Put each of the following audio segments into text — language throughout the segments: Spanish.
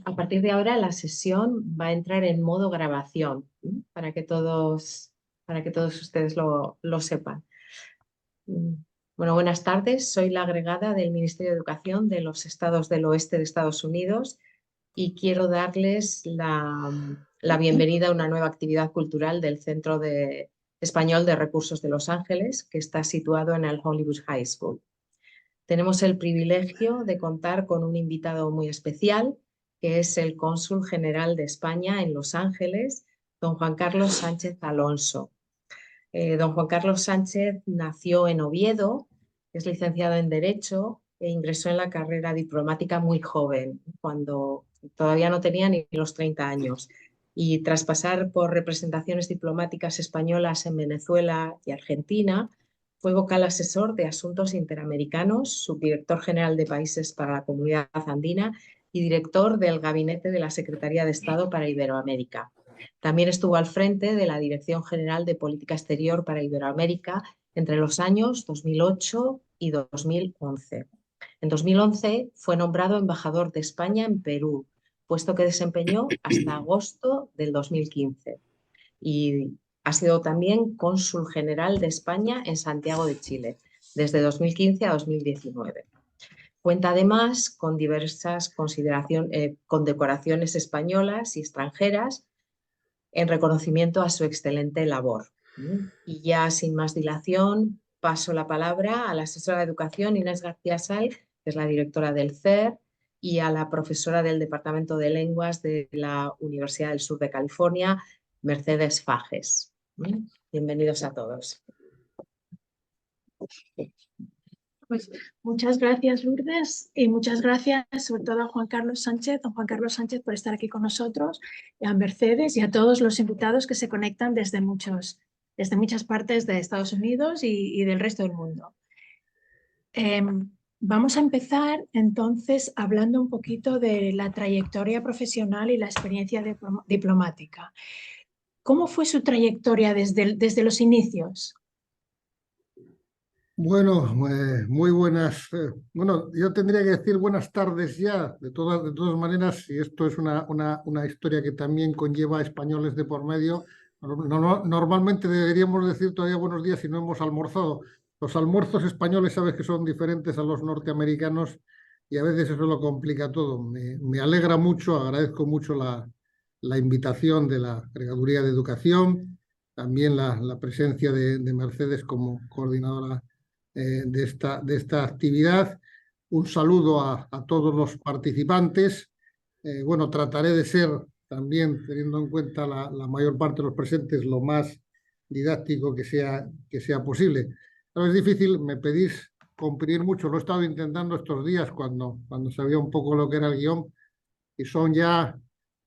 A partir de ahora la sesión va a entrar en modo grabación, ¿m? Para que todos ustedes lo sepan. Bueno, buenas tardes. Soy la agregada del Ministerio de Educación de los Estados del Oeste de Estados Unidos y quiero darles la bienvenida a una nueva actividad cultural del Español de Recursos de Los Ángeles, que está situado en el Hollywood High School. Tenemos el privilegio de contar con un invitado muy especial, que es el Cónsul General de España en Los Ángeles, don Juan Carlos Sánchez Alonso. Don Juan Carlos Sánchez nació en Oviedo, es licenciado en Derecho e ingresó en la carrera diplomática muy joven, cuando todavía no tenía ni los 30 años. Y tras pasar por representaciones diplomáticas españolas en Venezuela y Argentina, fue vocal asesor de Asuntos Interamericanos, subdirector general de Países para la Comunidad Andina y director del Gabinete de la Secretaría de Estado para Iberoamérica. También estuvo al frente de la Dirección General de Política Exterior para Iberoamérica entre los años 2008 y 2011. En 2011 fue nombrado embajador de España en Perú, puesto que desempeñó hasta agosto del 2015. Y ha sido también cónsul general de España en Santiago de Chile, desde 2015 a 2019. Cuenta además con diversas condecoraciones españolas y extranjeras en reconocimiento a su excelente labor. Y ya sin más dilación, paso la palabra a la asesora de educación Inés García Sal, que es la directora del CER, y a la profesora del Departamento de Lenguas de la Universidad del Sur de California, Mercedes Fages. Bienvenidos a todos. Pues muchas gracias, Lourdes, y muchas gracias sobre todo a Juan Carlos Sánchez, don Juan Carlos Sánchez, por estar aquí con nosotros, y a Mercedes y a todos los invitados que se conectan desde muchas partes de Estados Unidos y del resto del mundo. Vamos a empezar entonces hablando un poquito de la trayectoria profesional y la experiencia diplomática. ¿Cómo fue su trayectoria desde los inicios? Bueno, muy buenas. Bueno, yo tendría que decir buenas tardes ya, de todas maneras, y esto es una historia que también conlleva españoles de por medio. Normalmente deberíamos decir todavía buenos días si no hemos almorzado. Los almuerzos españoles sabes que son diferentes a los norteamericanos y a veces eso lo complica todo. Me alegra mucho, agradezco mucho la invitación de la Regaduría de Educación, también la presencia de Mercedes como coordinadora de esta actividad. Un saludo a todos los participantes. Bueno, trataré de ser también, teniendo en cuenta la mayor parte de los presentes, lo más didáctico que sea posible. No es difícil, me pedís comprimir mucho, lo he estado intentando estos días cuando sabía un poco lo que era el guión, y son ya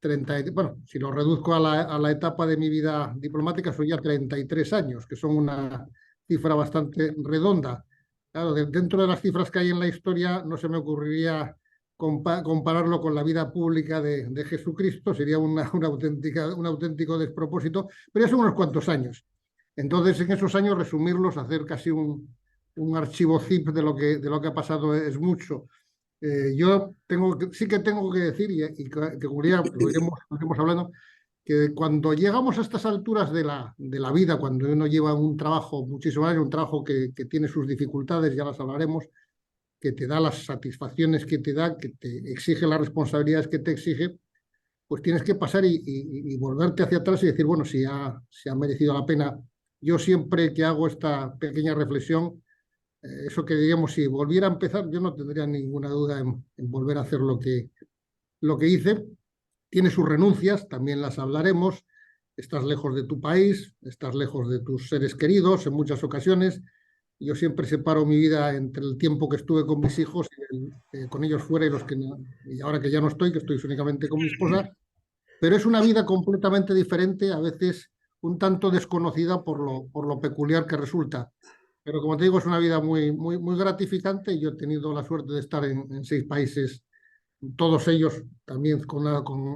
30, bueno, si lo reduzco a la etapa de mi vida diplomática, son ya 33 años, que son una cifra bastante redonda. Claro, dentro de las cifras que hay en la historia no se me ocurriría compararlo con la vida pública de Jesucristo, sería un auténtico despropósito, pero ya son unos cuantos años. Entonces, en esos años, resumirlos, hacer casi un archivo zip de lo que ha pasado es mucho. Yo sí que tengo que decir, y que como ya lo iremos hablando, que cuando llegamos a estas alturas de la vida, cuando uno lleva un trabajo muchísimo años, un trabajo que tiene sus dificultades, ya las hablaremos, que te da las satisfacciones que te da, que te exige las responsabilidades que te exige, pues tienes que pasar y volverte hacia atrás y decir, bueno, si ha merecido la pena. Yo siempre que hago esta pequeña reflexión, eso que diríamos, si volviera a empezar, yo no tendría ninguna duda en volver a hacer lo que hice. Tiene sus renuncias, también las hablaremos. Estás lejos de tu país, estás lejos de tus seres queridos en muchas ocasiones. Yo siempre separo mi vida entre el tiempo que estuve con mis hijos, con ellos fuera, y los que no, y ahora que ya no estoy, que estoy únicamente con mi esposa. Pero es una vida completamente diferente, a veces un tanto desconocida por lo peculiar que resulta. Pero como te digo, es una vida muy gratificante. Yo he tenido la suerte de estar en 6 países, todos ellos también con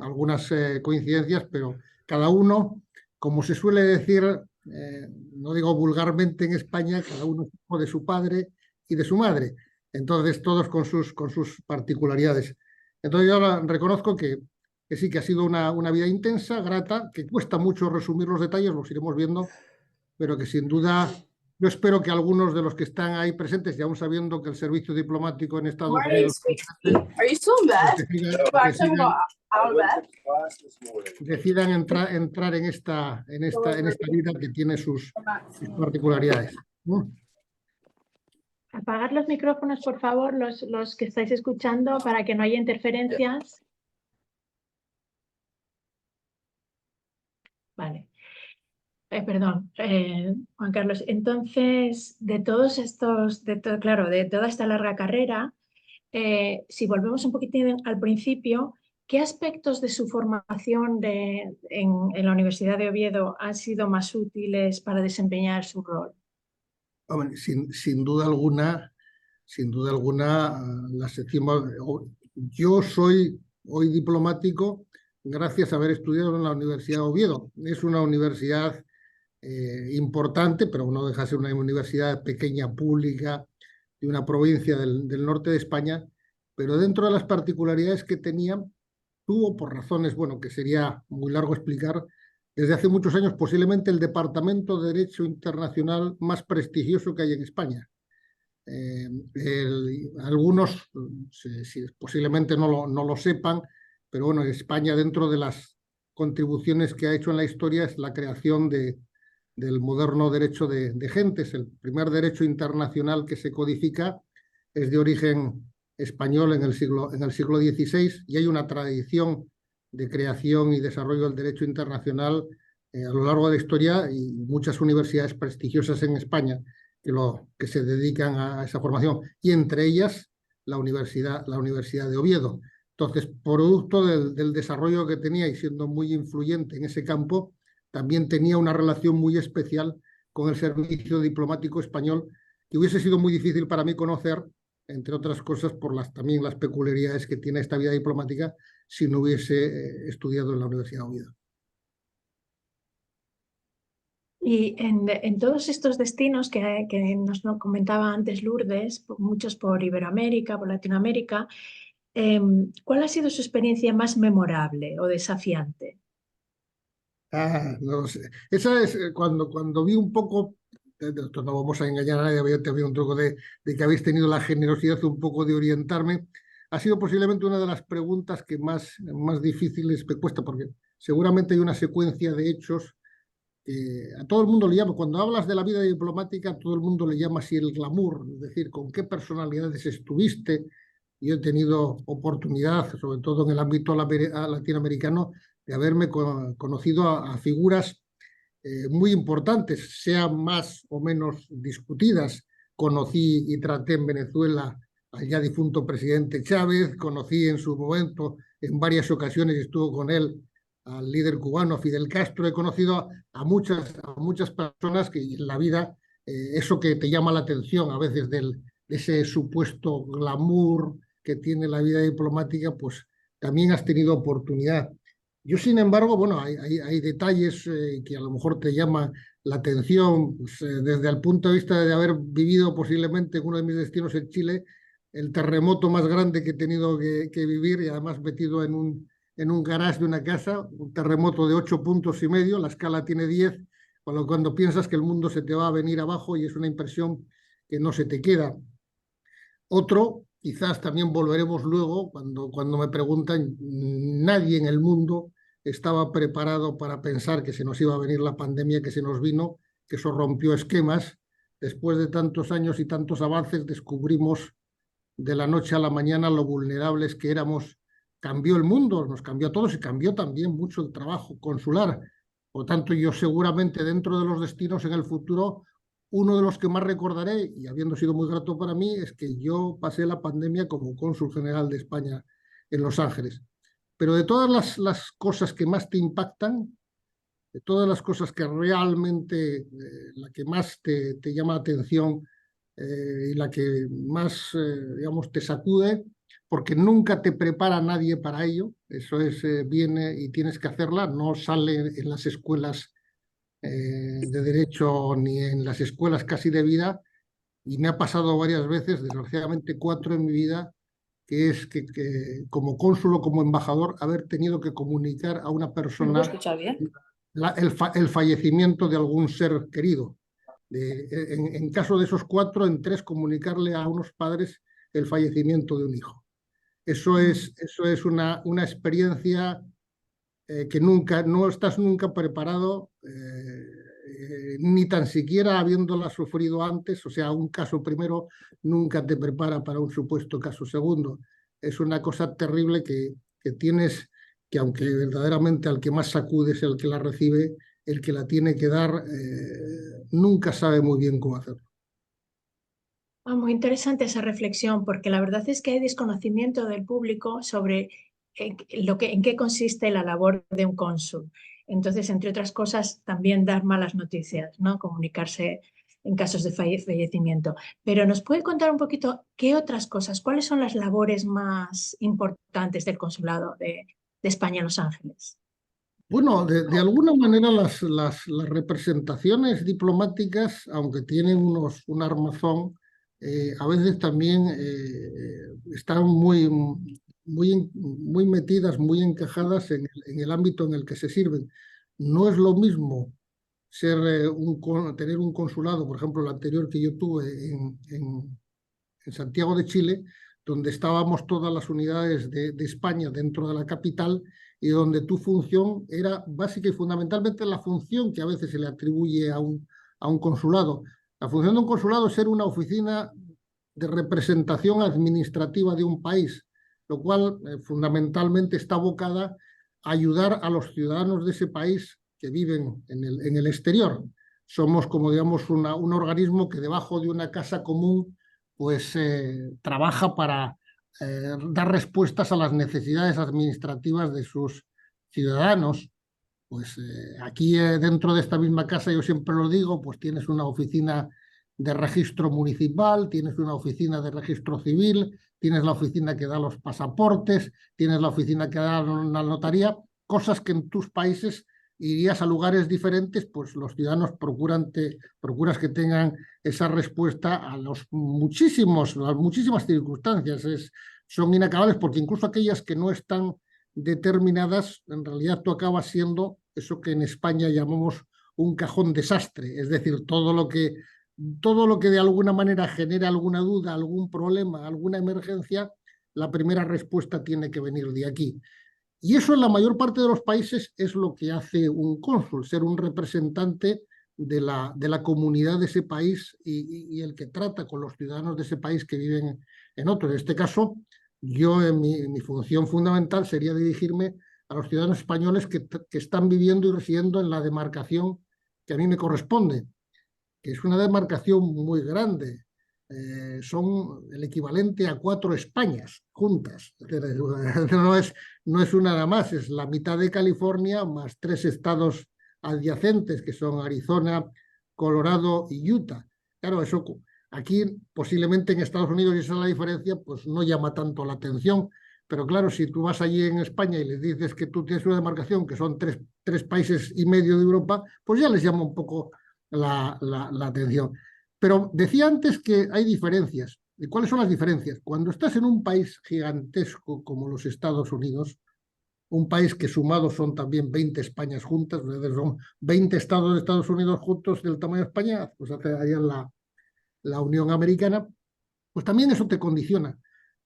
algunas coincidencias, pero cada uno, como se suele decir, no digo vulgarmente en España, cada uno es hijo de su padre y de su madre. Entonces, todos con sus particularidades. Entonces, yo reconozco que sí, que ha sido una vida intensa, grata, que cuesta mucho resumir los detalles, los iremos viendo, pero que sin duda yo espero que algunos de los que están ahí presentes, y aún sabiendo que el servicio diplomático en Estados Unidos decidan entrar en esta vida que tiene sus particularidades. Apagad los micrófonos, por favor, los que estáis escuchando, para que no haya interferencias. Vale. Perdón, Juan Carlos. Entonces, de todos estos, claro, de toda esta larga carrera, si volvemos un poquitín al principio, ¿qué aspectos de su formación en la Universidad de Oviedo han sido más útiles para desempeñar su rol? Hombre, sin duda alguna, las decimos. Yo soy hoy diplomático gracias a haber estudiado en la Universidad de Oviedo. Es una universidad importante, pero no deja de ser una universidad pequeña, pública, de una provincia del norte de España, pero dentro de las particularidades que tenía, tuvo, por razones, bueno, que sería muy largo explicar, desde hace muchos años posiblemente el departamento de Derecho Internacional más prestigioso que hay en España. Algunos posiblemente no lo sepan, pero bueno, España, dentro de las contribuciones que ha hecho en la historia, es la creación del moderno derecho de gentes. El primer derecho internacional que se codifica es de origen español en el siglo XVI, y hay una tradición de creación y desarrollo del derecho internacional a lo largo de la historia, y muchas universidades prestigiosas en España que se dedican a esa formación, y entre ellas la Universidad de Oviedo. Entonces, producto del desarrollo que tenía y siendo muy influyente en ese campo, también tenía una relación muy especial con el servicio diplomático español, que hubiese sido muy difícil para mí conocer, entre otras cosas por también las peculiaridades que tiene esta vida diplomática, si no hubiese estudiado en la Universidad de Oviedo. Y en todos estos destinos que nos comentaba antes Lourdes, muchos por Iberoamérica, por Latinoamérica, ¿cuál ha sido su experiencia más memorable o desafiante? No sé. Esa es cuando vi un poco, no vamos a engañar a nadie, había un truco de que habéis tenido la generosidad un poco de orientarme. Ha sido posiblemente una de las preguntas que más difíciles me cuesta, porque seguramente hay una secuencia de hechos que a todo el mundo le llama. Cuando hablas de la vida diplomática, a todo el mundo le llama así el glamour, es decir, con qué personalidades estuviste. Yo he tenido oportunidad, sobre todo en el ámbito latinoamericano, de haberme conocido a figuras muy importantes, sean más o menos discutidas. Conocí y traté en Venezuela al ya difunto presidente Chávez, conocí en su momento, en varias ocasiones estuvo con él, al líder cubano Fidel Castro. He conocido a muchas personas que en la vida, eso que te llama la atención a veces de ese supuesto glamour que tiene la vida diplomática, pues también has tenido oportunidad. Yo, sin embargo, bueno, hay detalles que a lo mejor te llaman la atención, pues, desde el punto de vista de haber vivido posiblemente en uno de mis destinos en Chile, el terremoto más grande que he tenido que vivir, y además metido en un garage de una casa, un terremoto de 8,5 puntos, la escala tiene 10, cuando piensas que el mundo se te va a venir abajo, y es una impresión que no se te queda. Otro, quizás también volveremos luego, cuando me preguntan, nadie en el mundo estaba preparado para pensar que se nos iba a venir la pandemia que se nos vino, que eso rompió esquemas. Después de tantos años y tantos avances, descubrimos de la noche a la mañana lo vulnerables que éramos. Cambió el mundo, nos cambió a todos, y cambió también mucho el trabajo consular. Por tanto, yo seguramente, dentro de los destinos en el futuro, uno de los que más recordaré, y habiendo sido muy grato para mí, es que yo pasé la pandemia como cónsul general de España en Los Ángeles. Pero de todas las cosas que más te impactan, de todas las cosas que realmente, la que más te llama la atención, y la que más, digamos, te sacude, porque nunca te prepara nadie para ello. Eso viene y tienes que hacerla, no sale en las escuelas de derecho ni en las escuelas casi de vida, y me ha pasado varias veces, desgraciadamente 4 en mi vida, que es que como cónsul o como embajador haber tenido que comunicar a una ¿Me puedo persona escuchar bien? el fallecimiento de algún ser querido. En caso de esos 4, en 3 comunicarle a unos padres el fallecimiento de un hijo. Eso es una experiencia que no estás nunca preparado, ni tan siquiera habiéndola sufrido antes. O sea, un caso primero nunca te prepara para un supuesto caso segundo. Es una cosa terrible que tienes, que aunque verdaderamente al que más sacude es el que la recibe, el que la tiene que dar nunca sabe muy bien cómo hacerlo. Muy interesante esa reflexión, porque la verdad es que hay desconocimiento del público sobre en qué consiste la labor de un cónsul. Entonces, entre otras cosas, también dar malas noticias, ¿no? Comunicarse en casos de fallecimiento. Pero ¿nos puede contar un poquito qué otras cosas, cuáles son las labores más importantes del consulado de España en Los Ángeles? Bueno, de alguna manera las representaciones diplomáticas, aunque tienen un armazón, a veces también están muy metidas, muy encajadas en el ámbito en el que se sirven. No es lo mismo tener un consulado, por ejemplo, el anterior que yo tuve en Santiago de Chile, donde estábamos todas las unidades de España dentro de la capital y donde tu función era básica y fundamentalmente la función que a veces se le atribuye a un consulado. La función de un consulado es ser una oficina de representación administrativa de un país, lo cual fundamentalmente está abocada a ayudar a los ciudadanos de ese país que viven en el exterior. Somos, como digamos, un organismo que debajo de una casa común pues trabaja para dar respuestas a las necesidades administrativas de sus ciudadanos. Pues aquí dentro de esta misma casa, yo siempre lo digo, pues tienes una oficina de registro municipal, tienes una oficina de registro civil, tienes la oficina que da los pasaportes, tienes la oficina que da la notaría, cosas que en tus países irías a lugares diferentes, pues los ciudadanos procuras que tengan esa respuesta a las muchísimas circunstancias. Son inacabables porque incluso aquellas que no están determinadas, en realidad tú acabas siendo eso que en España llamamos un cajón desastre, es decir, todo lo que de alguna manera genera alguna duda, algún problema, alguna emergencia, la primera respuesta tiene que venir de aquí. Y eso en la mayor parte de los países es lo que hace un cónsul, ser un representante de la comunidad de ese país y el que trata con los ciudadanos de ese país que viven en otro. En este caso, yo en mi función fundamental sería dirigirme a los ciudadanos españoles que están viviendo y residiendo en la demarcación que a mí me corresponde, que es una demarcación muy grande. Son el equivalente a 4 Españas juntas. No es una nada más, es la mitad de California más 3 estados adyacentes que son Arizona, Colorado y Utah. Claro, eso aquí posiblemente en Estados Unidos, y esa es la diferencia, pues no llama tanto la atención. Pero claro, si tú vas allí en España y les dices que tú tienes una demarcación que son 3 países y medio de Europa, pues ya les llama un poco la atención. Pero decía antes que hay diferencias. ¿Y cuáles son las diferencias? Cuando estás en un país gigantesco como los Estados Unidos, un país que sumados son también 20 Españas juntas, son 20 estados de Estados Unidos juntos del tamaño de España, pues hace allá la Unión Americana, pues también eso te condiciona.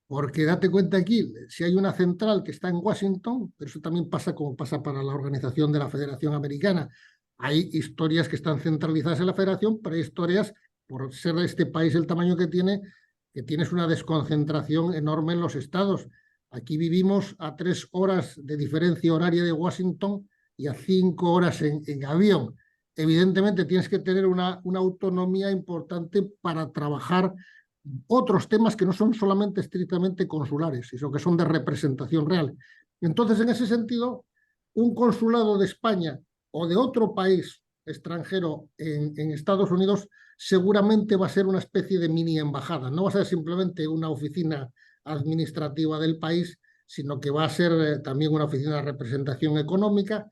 Porque date cuenta aquí, si hay una central que está en Washington, pero eso también pasa como pasa para la organización de la Federación Americana. Hay historias que están centralizadas en la Federación, pero hay historias, por ser este país el tamaño que tienes una desconcentración enorme en los estados. Aquí vivimos a 3 horas de diferencia horaria de Washington y a 5 horas en avión. Evidentemente tienes que tener una autonomía importante para trabajar otros temas que no son solamente estrictamente consulares, sino que son de representación real. Entonces, en ese sentido, un consulado de España o de otro país extranjero en Estados Unidos seguramente va a ser una especie de mini embajada. No va a ser simplemente una oficina administrativa del país, sino que va a ser también una oficina de representación económica,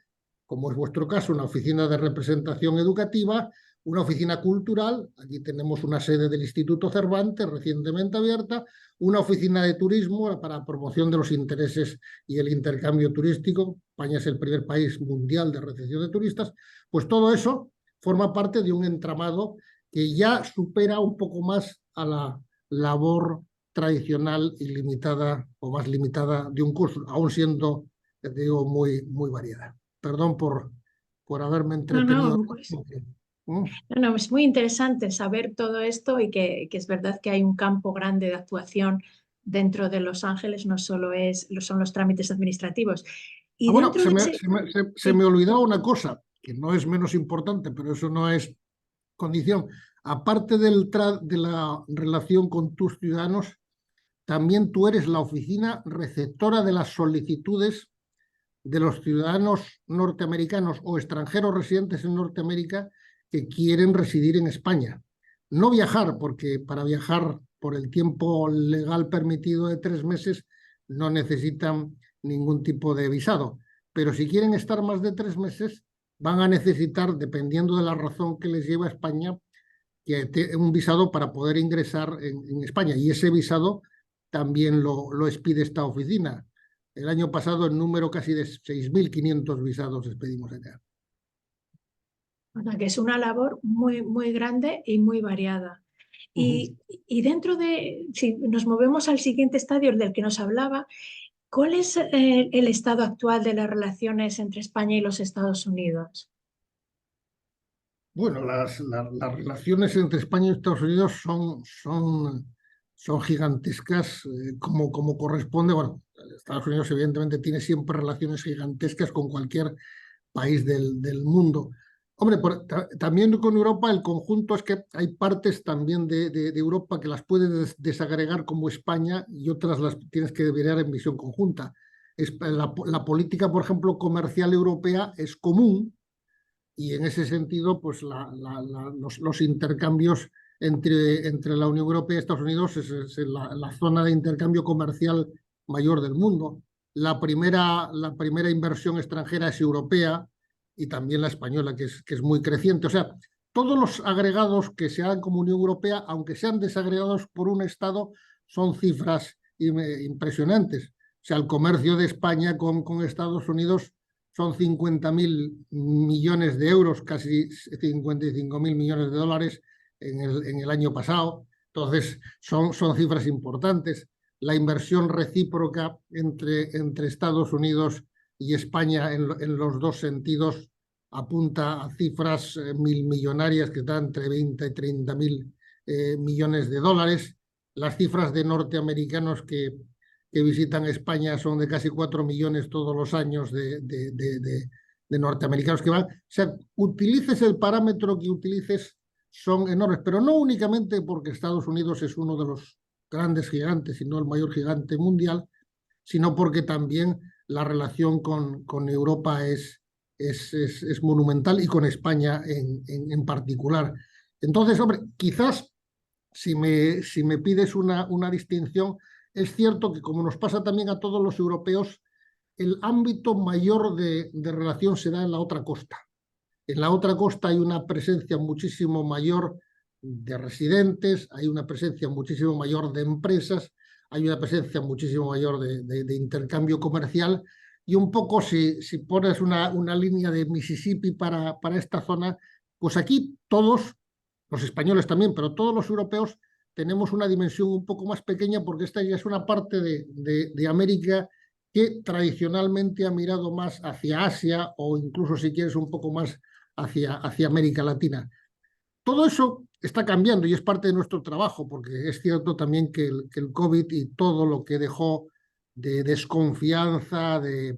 como es vuestro caso, una oficina de representación educativa, una oficina cultural, aquí tenemos una sede del Instituto Cervantes recientemente abierta, una oficina de turismo para promoción de los intereses y el intercambio turístico. España es el primer país mundial de recepción de turistas. Pues todo eso forma parte de un entramado que ya supera un poco más a la labor tradicional y limitada o más limitada de un curso, aún siendo, digo, muy variada. Perdón por haberme entretenido. No, pues, no, es muy interesante saber todo esto y que es verdad que hay un campo grande de actuación dentro de Los Ángeles, no solo son los trámites administrativos. Y bueno, dentro de se me olvidaba una cosa, que no es menos importante, pero eso no es condición. Aparte de la relación con tus ciudadanos, también tú eres la oficina receptora de las solicitudes de los ciudadanos norteamericanos o extranjeros residentes en Norteamérica que quieren residir en España. No viajar, porque para viajar por el tiempo legal permitido de 3 meses no necesitan ningún tipo de visado. Pero si quieren estar más de 3 meses, van a necesitar, dependiendo de la razón que les lleve a España, un visado para poder ingresar en España. Y ese visado también lo expide esta oficina. El año pasado el número casi de 6.500 visados expedimos acá. o sea, que es una labor muy grande y muy variada. Y dentro si nos movemos al siguiente estadio, el del que nos hablaba, ¿cuál es el estado actual de las relaciones entre España y los Estados Unidos? Bueno, las relaciones entre España y Estados Unidos son gigantescas, como corresponde. Bueno, Estados Unidos evidentemente tiene siempre relaciones gigantescas con cualquier país del mundo. Hombre, también con Europa el conjunto es que hay partes también de Europa que las puedes desagregar como España y otras las tienes que mirar en visión conjunta. La política, por ejemplo, comercial europea es común y en ese sentido, pues los intercambios entre la Unión Europea y Estados Unidos es la zona de intercambio comercial mayor del mundo. La primera inversión extranjera es europea y también la española, que es muy creciente. O sea, todos los agregados que se hagan como Unión Europea, aunque sean desagregados por un Estado, son cifras impresionantes. O sea, el comercio de España con Estados Unidos son 50.000 millones de euros, casi 55.000 millones de dólares en el año pasado. Entonces, son cifras importantes. La inversión recíproca entre Estados Unidos y España en los dos sentidos apunta a cifras millonarias que están entre 20 y 30.000 millones de dólares. Las cifras de norteamericanos que visitan España son de casi 4 millones todos los años de norteamericanos que van. O sea, utilices el parámetro que utilices, son enormes, pero no únicamente porque Estados Unidos es uno de los grandes gigantes, sino el mayor gigante mundial, sino porque también la relación con Europa es monumental y con España en particular. Entonces, hombre, quizás si me pides una distinción, es cierto que, como nos pasa también a todos los europeos, el ámbito mayor de relación se da en la otra costa. En la otra costa hay una presencia muchísimo mayor de residentes, hay una presencia muchísimo mayor de empresas, hay una presencia muchísimo mayor de intercambio comercial, y un poco si pones una línea de Mississippi para esta zona, pues aquí todos, los españoles también, pero todos los europeos, tenemos una dimensión un poco más pequeña porque esta ya es una parte de América que tradicionalmente ha mirado más hacia Asia o incluso, si quieres, un poco más hacia América Latina. Todo eso está cambiando y es parte de nuestro trabajo, porque es cierto también que el COVID y todo lo que dejó de desconfianza, de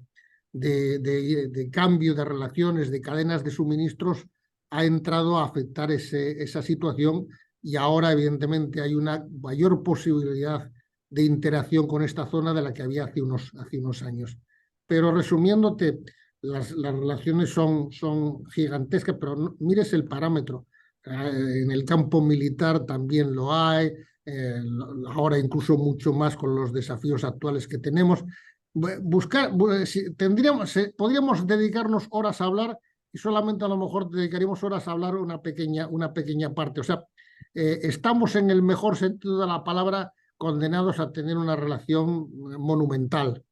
cambio de relaciones, de cadenas de suministros, ha entrado a afectar esa situación. Y ahora, evidentemente, hay una mayor posibilidad de interacción con esta zona de la que había hace unos años. Pero resumiéndote, las relaciones son gigantescas, pero no, mires el parámetro. En el campo militar también lo hay, ahora incluso mucho más con los desafíos actuales que tenemos. Podríamos dedicarnos horas a hablar y solamente a lo mejor dedicaríamos horas a hablar una pequeña parte. O sea, estamos en el mejor sentido de la palabra condenados a tener una relación monumental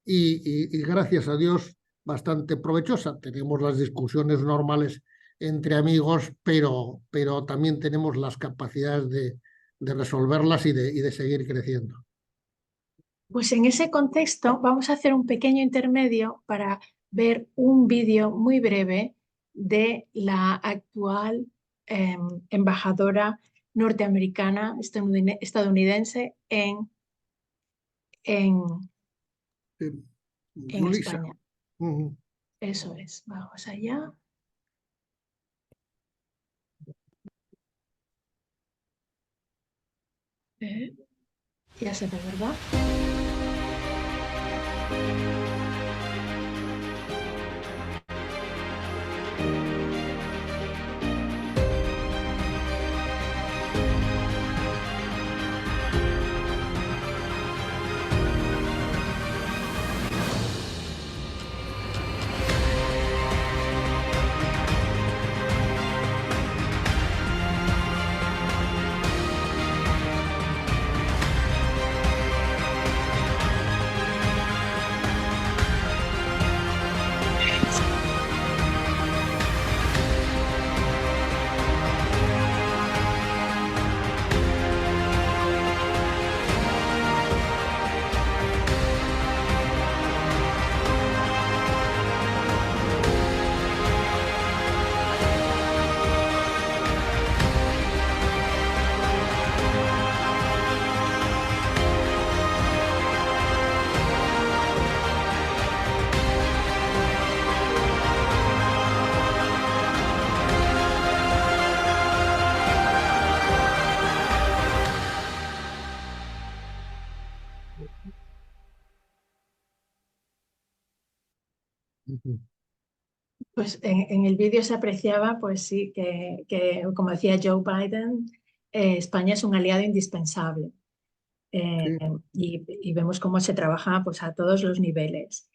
y gracias a Dios bastante provechosa. Tenemos las discusiones normales entre amigos, pero también tenemos las capacidades de resolverlas y de seguir creciendo. Pues en ese contexto vamos a hacer un pequeño intermedio para ver un vídeo muy breve de la actual embajadora norteamericana estadounidense en Julissa. España. Eso es, vamos allá. Ya se ve, ¿verdad? Pues en el vídeo se apreciaba, pues sí, que como decía Joe Biden, España es un aliado indispensable. Sí. Y vemos cómo se trabaja pues, a todos los niveles.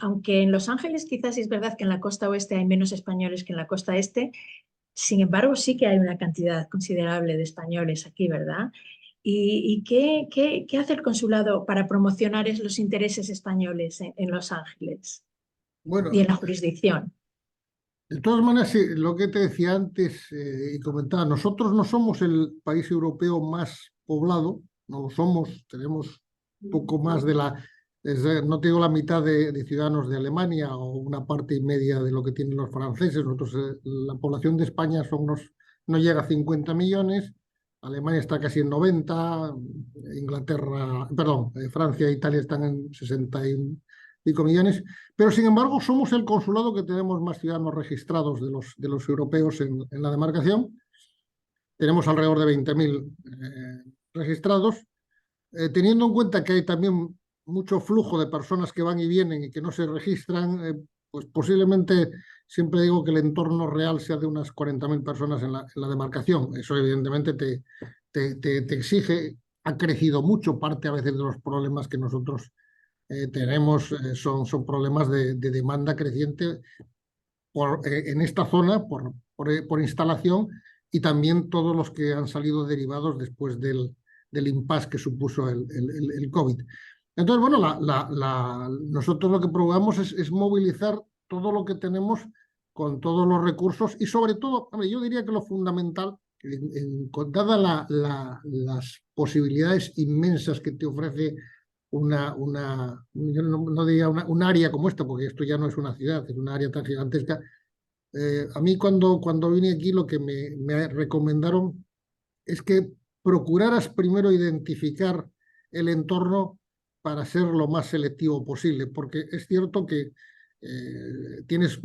Aunque en Los Ángeles quizás es verdad que en la costa oeste hay menos españoles que en la costa este, sin embargo sí que hay una cantidad considerable de españoles aquí, ¿verdad? ¿Y qué hace el consulado para promocionar los intereses españoles en Los Ángeles Bueno, y en la jurisdicción? de todas maneras, sí, lo que te decía antes y comentaba, nosotros no somos el país europeo más poblado, no lo somos, tenemos poco más no te digo la mitad de ciudadanos de Alemania o una parte y media de lo que tienen los franceses. Nosotros, la población de España no llega a 50 millones, Alemania está casi en 90, Francia e Italia están en 65 millones. Pero, sin embargo, somos el consulado que tenemos más ciudadanos registrados de los europeos en la demarcación. Tenemos alrededor de 20.000 registrados, teniendo en cuenta que hay también mucho flujo de personas que van y vienen y que no se registran, pues posiblemente siempre digo que el entorno real sea de unas 40.000 personas en la demarcación. Eso evidentemente te exige, ha crecido mucho, parte a veces de los problemas que nosotros tenemos son problemas de demanda creciente en esta zona por instalación, y también todos los que han salido derivados después del impasse que supuso el COVID. Entonces, bueno, nosotros lo que probamos es movilizar todo lo que tenemos con todos los recursos y sobre todo, yo diría que lo fundamental, dadas las posibilidades inmensas que te ofrece yo no diría un área como esta, porque esto ya no es una ciudad, es un área tan gigantesca. A mí cuando vine aquí lo que me recomendaron es que procuraras primero identificar el entorno para ser lo más selectivo posible, porque es cierto que tienes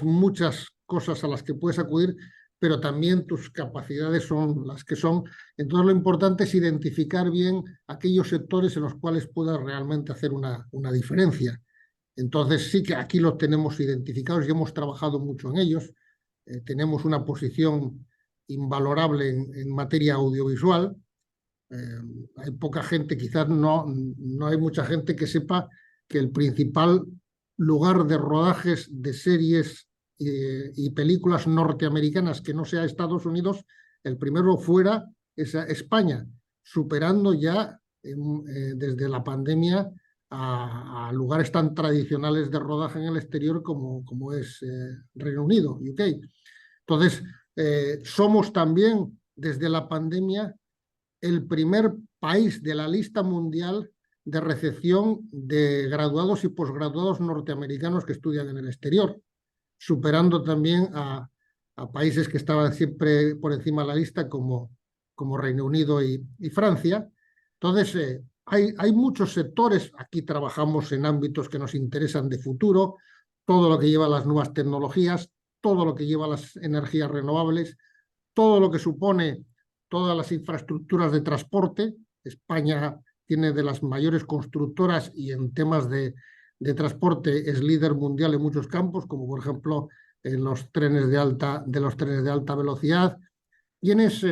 muchas cosas a las que puedes acudir, pero también tus capacidades son las que son. Entonces lo importante es identificar bien aquellos sectores en los cuales puedas realmente hacer una diferencia. Entonces sí que aquí los tenemos identificados y hemos trabajado mucho en ellos. Tenemos una posición invalorable en materia audiovisual. Hay poca gente, quizás no hay mucha gente que sepa que el principal lugar de rodajes de series y películas norteamericanas que no sea Estados Unidos, el primero fuera España, superando ya desde la pandemia a lugares tan tradicionales de rodaje en el exterior como es Reino Unido, UK. Entonces, somos también desde la pandemia el primer país de la lista mundial de recepción de graduados y posgraduados norteamericanos que estudian en el exterior, superando también a países que estaban siempre por encima de la lista como Reino Unido y Francia. Entonces, hay muchos sectores, aquí trabajamos en ámbitos que nos interesan de futuro, todo lo que lleva a las nuevas tecnologías, todo lo que lleva a las energías renovables, todo lo que supone todas las infraestructuras de transporte. España tiene de las mayores constructoras y en temas de transporte es líder mundial en muchos campos, como por ejemplo en los trenes de alta velocidad. Tienes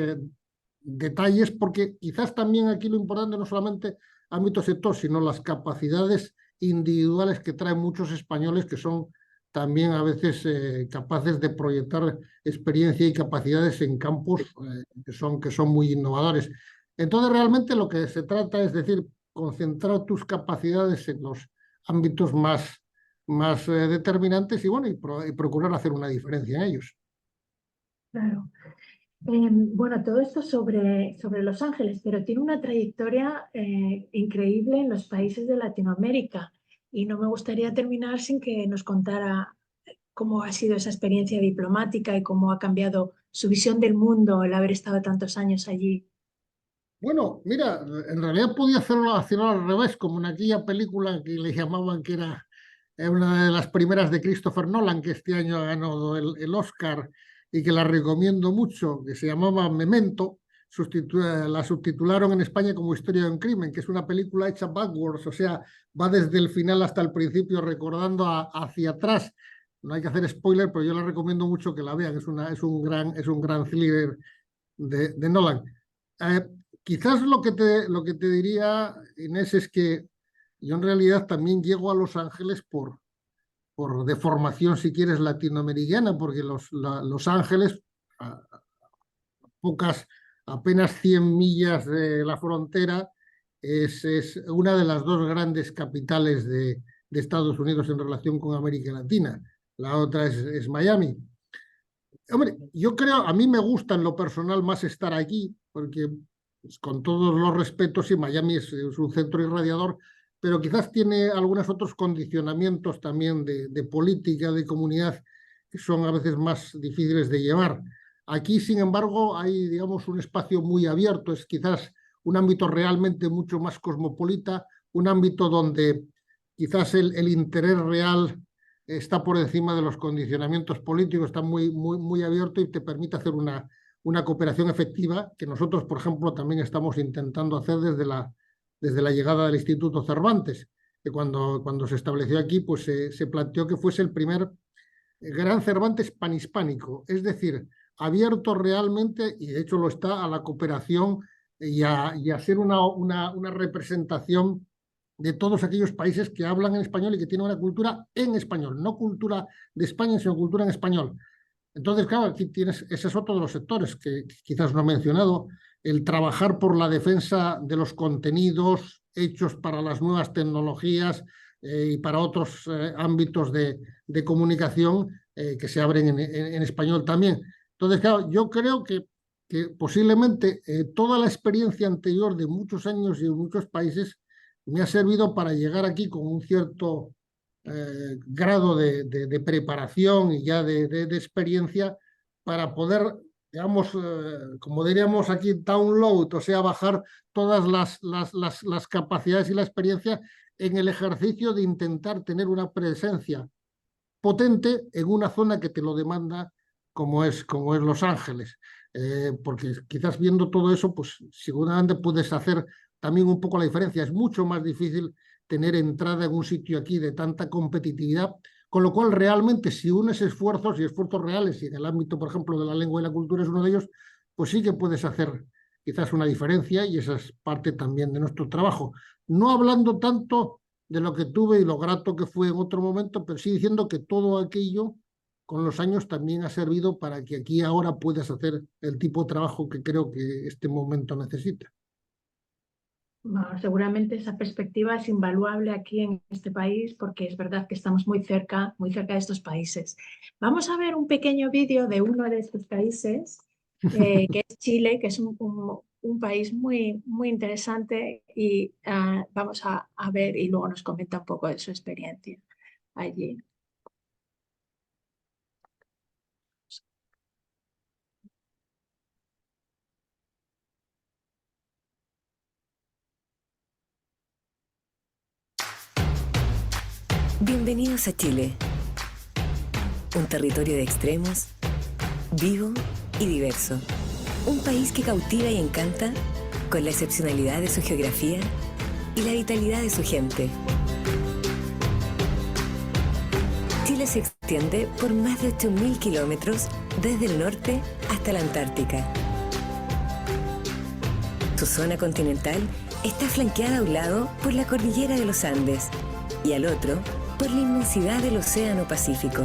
detalles, porque quizás también aquí lo importante no solamente ámbito sector, sino las capacidades individuales que traen muchos españoles que son también a veces capaces de proyectar experiencia y capacidades en campos que son muy innovadores. Entonces, realmente lo que se trata es decir, concentrar tus capacidades en los ámbitos más determinantes y, bueno, y procurar hacer una diferencia en ellos. Claro. Bueno, todo esto sobre Los Ángeles, pero tiene una trayectoria increíble en los países de Latinoamérica y no me gustaría terminar sin que nos contara cómo ha sido esa experiencia diplomática y cómo ha cambiado su visión del mundo el haber estado tantos años allí. Bueno, mira, en realidad podía hacerlo al revés, como en aquella película que le llamaban que era una de las primeras de Christopher Nolan, que este año ha ganado el Oscar y que la recomiendo mucho, que se llamaba Memento. La subtitularon en España como Historia de un crimen, que es una película hecha backwards, o sea, va desde el final hasta el principio recordando hacia atrás. No hay que hacer spoiler, pero yo la recomiendo mucho que la vean. Es un gran thriller de Nolan. Quizás lo que te diría, Inés, es que yo en realidad también llego a Los Ángeles por deformación, si quieres, latinoamericana, porque Los Ángeles, a apenas 100 millas de la frontera, es una de las dos grandes capitales de Estados Unidos en relación con América Latina. La otra es Miami. Hombre, yo creo, a mí me gusta en lo personal más estar aquí, porque pues, con todos los respetos, y Miami es un centro irradiador, pero quizás tiene algunos otros condicionamientos también de política, de comunidad, que son a veces más difíciles de llevar. Aquí, sin embargo, hay, digamos, un espacio muy abierto, es quizás un ámbito realmente mucho más cosmopolita, un ámbito donde quizás el interés real está por encima de los condicionamientos políticos, está muy abierto y te permite hacer una cooperación efectiva que nosotros, por ejemplo, también estamos intentando hacer desde la llegada del Instituto Cervantes, que cuando se estableció aquí, pues se planteó que fuese el primer gran Cervantes panhispánico, es decir, abierto realmente, y de hecho lo está, a la cooperación y a ser una representación de todos aquellos países que hablan en español y que tienen una cultura en español, no cultura de España, sino cultura en español. Entonces, claro, aquí tienes, ese es otro de los sectores que quizás no he mencionado, el trabajar por la defensa de los contenidos hechos para las nuevas tecnologías y para otros ámbitos de comunicación que se abren en español también. Entonces, claro, yo creo que posiblemente toda la experiencia anterior de muchos años y en muchos países me ha servido para llegar aquí con un cierto grado de preparación y ya de experiencia para poder, digamos, como diríamos aquí, download, o sea, bajar todas las capacidades y la experiencia en el ejercicio de intentar tener una presencia potente en una zona que te lo demanda como es Los Ángeles. Porque quizás viendo todo eso, pues seguramente puedes hacer también un poco la diferencia. Es mucho más difícil tener entrada en un sitio aquí de tanta competitividad, con lo cual realmente si unes esfuerzos y esfuerzos reales, y en el ámbito, por ejemplo, de la lengua y la cultura es uno de ellos, pues sí que puedes hacer quizás una diferencia y esa es parte también de nuestro trabajo. No hablando tanto de lo que tuve y lo grato que fue en otro momento, pero sí diciendo que todo aquello con los años también ha servido para que aquí ahora puedas hacer el tipo de trabajo que creo que este momento necesita. Bueno, seguramente esa perspectiva es invaluable aquí en este país porque es verdad que estamos muy cerca de estos países. Vamos a ver un pequeño vídeo de uno de estos países, que es Chile, que es un país muy, muy interesante y vamos a ver y luego nos comenta un poco de su experiencia allí. Bienvenidos a Chile, un territorio de extremos, vivo y diverso. Un país que cautiva y encanta con la excepcionalidad de su geografía y la vitalidad de su gente. Chile se extiende por más de 8.000 kilómetros desde el norte hasta la Antártica. Su zona continental está flanqueada a un lado por la cordillera de los Andes y al otro por la inmensidad del Océano Pacífico.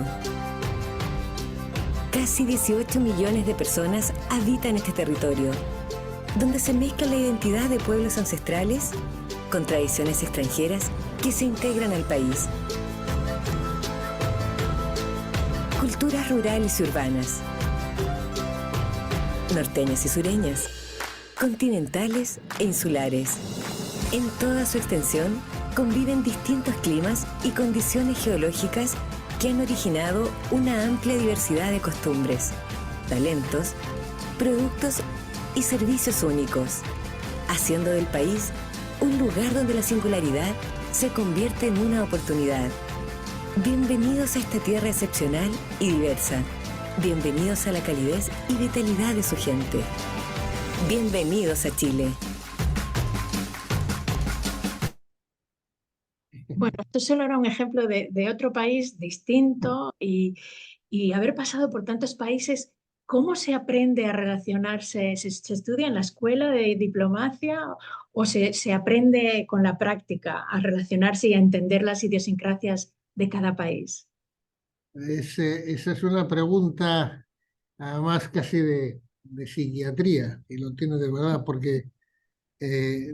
Casi 18 millones de personas habitan este territorio, donde se mezcla la identidad de pueblos ancestrales con tradiciones extranjeras que se integran al país. Culturas rurales y urbanas, norteñas y sureñas, continentales e insulares. En toda su extensión conviven distintos climas y condiciones geológicas que han originado una amplia diversidad de costumbres, talentos, productos y servicios únicos, haciendo del país un lugar donde la singularidad se convierte en una oportunidad. Bienvenidos a esta tierra excepcional y diversa. Bienvenidos a la calidez y vitalidad de su gente. Bienvenidos a Chile. Bueno, esto solo era un ejemplo de otro país distinto y haber pasado por tantos países. ¿Cómo se aprende a relacionarse? ¿Se estudia en la escuela de diplomacia o se aprende con la práctica a relacionarse y a entender las idiosincrasias de cada país? Esa es una pregunta, además casi de psiquiatría, y lo tiene de verdad, porque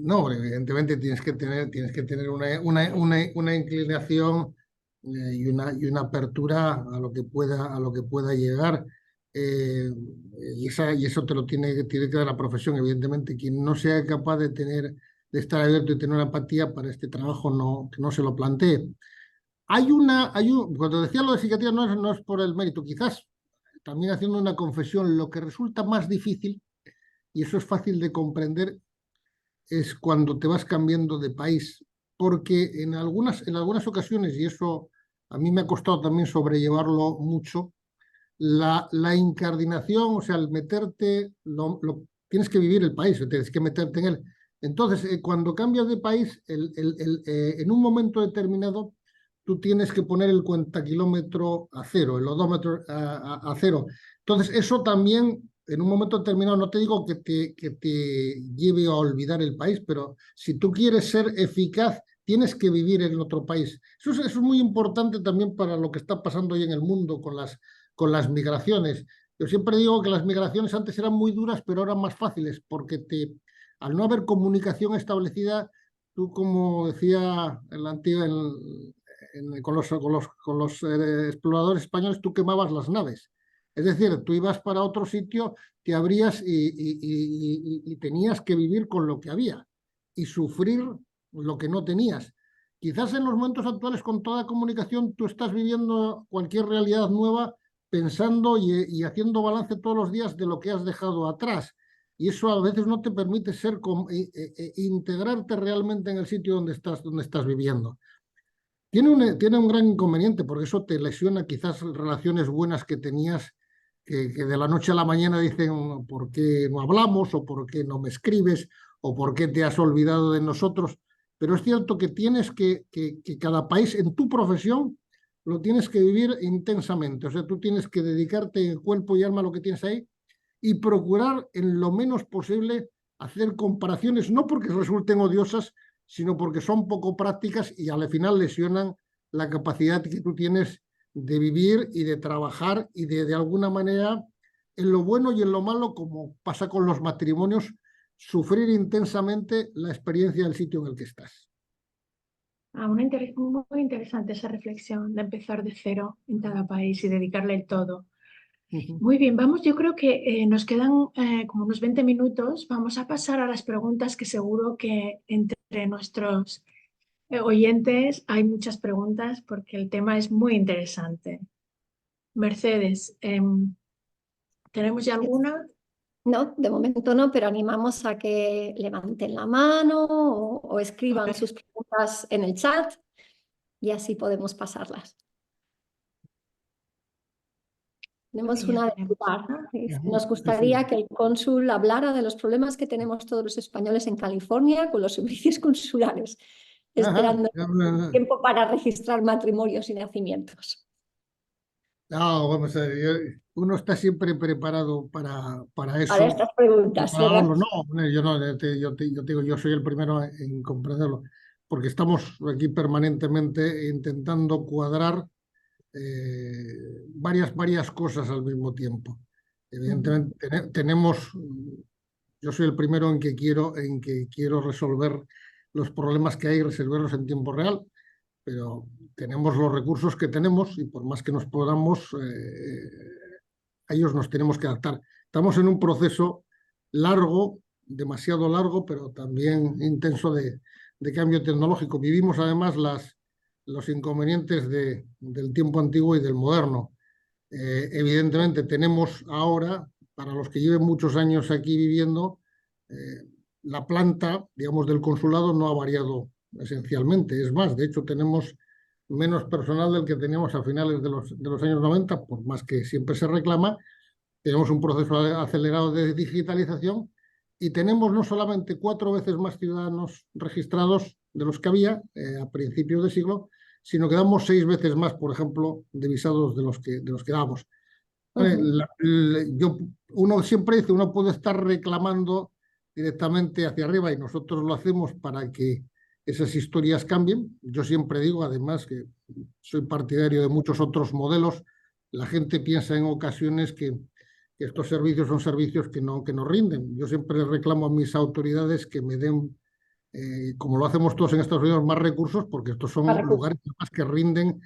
no, evidentemente tienes que tener una inclinación y una apertura a lo que pueda llegar. Y eso te lo tiene que dar la profesión. Evidentemente, quien no sea capaz de estar abierto y tener una empatía para este trabajo, que no se lo plantee. Cuando decía lo de psiquiatría no es por el mérito, quizás también haciendo una confesión, lo que resulta más difícil, y eso es fácil de comprender, es cuando te vas cambiando de país, porque en algunas ocasiones, y eso a mí me ha costado también sobrellevarlo mucho, la incardinación, o sea, el meterte, tienes que vivir el país, tienes que meterte en él. Entonces, cuando cambias de país, en un momento determinado, tú tienes que poner el cuentakilómetro a cero, el odómetro a cero. Entonces, eso también, en un momento determinado, no te digo que te lleve a olvidar el país, pero si tú quieres ser eficaz, tienes que vivir en otro país. Eso es muy importante también para lo que está pasando hoy en el mundo con las migraciones. Yo siempre digo que las migraciones antes eran muy duras, pero ahora más fáciles, porque al no haber comunicación establecida, tú, como decía con los exploradores españoles, tú quemabas las naves. Es decir, tú ibas para otro sitio, te abrías y tenías que vivir con lo que había y sufrir lo que no tenías. Quizás en los momentos actuales, con toda comunicación, tú estás viviendo cualquier realidad nueva pensando y haciendo balance todos los días de lo que has dejado atrás. Y eso a veces no te permite integrarte realmente en el sitio donde estás viviendo. Tiene un gran inconveniente, porque eso te lesiona quizás relaciones buenas que tenías, que de la noche a la mañana dicen ¿por qué no hablamos? ¿O por qué no me escribes? ¿O por qué te has olvidado de nosotros? Pero es cierto que tienes que cada país en tu profesión lo tienes que vivir intensamente. O sea, tú tienes que dedicarte en cuerpo y alma a lo que tienes ahí y procurar en lo menos posible hacer comparaciones, no porque resulten odiosas, sino porque son poco prácticas y al final lesionan la capacidad que tú tienes de vivir y de trabajar y de alguna manera, en lo bueno y en lo malo, como pasa con los matrimonios, sufrir intensamente la experiencia del sitio en el que estás. Muy interesante esa reflexión de empezar de cero en cada país y dedicarle el todo. Muy bien, vamos, yo creo que nos quedan como unos 20 minutos. Vamos a pasar a las preguntas que seguro que entre nuestros oyentes hay muchas preguntas porque el tema es muy interesante. Mercedes, ¿tenemos ya alguna? No, de momento no, pero animamos a que levanten la mano o escriban sus preguntas en el chat y así podemos pasarlas. Tenemos Bien, una de tenemos Pilar. una. Nos gustaría que el cónsul hablara de los problemas que tenemos todos los españoles en California con los servicios consulares, esperando tiempo para registrar matrimonios y nacimientos. No, vamos a ver, uno está siempre preparado para eso. Para estas preguntas, ¿verdad? No, yo no, yo digo, yo soy el primero en comprenderlo, porque estamos aquí permanentemente intentando cuadrar varias cosas al mismo tiempo. Evidentemente yo soy el primero en que quiero resolver los problemas que hay, resolverlos en tiempo real, pero tenemos los recursos que tenemos y por más que nos podamos, a ellos nos tenemos que adaptar. Estamos en un proceso largo, demasiado largo, pero también intenso de cambio tecnológico. Vivimos además los inconvenientes del tiempo antiguo y del moderno. Evidentemente tenemos ahora, para los que lleven muchos años aquí viviendo, la planta, digamos, del consulado no ha variado esencialmente. Es más, de hecho tenemos menos personal del que teníamos a finales de los años 90, por más que siempre se reclama. Tenemos un proceso acelerado de digitalización y tenemos no solamente 4 veces más ciudadanos registrados de los que había a principios de siglo, sino que damos 6 veces más, por ejemplo, de visados de los que damos. Uno siempre dice, uno puede estar reclamando directamente hacia arriba y nosotros lo hacemos para que esas historias cambien. Yo siempre digo, además, que soy partidario de muchos otros modelos. La gente piensa en ocasiones que estos servicios son servicios que no rinden. Yo siempre reclamo a mis autoridades que me den, como lo hacemos todos en Estados Unidos, más recursos, porque estos son lugares más que rinden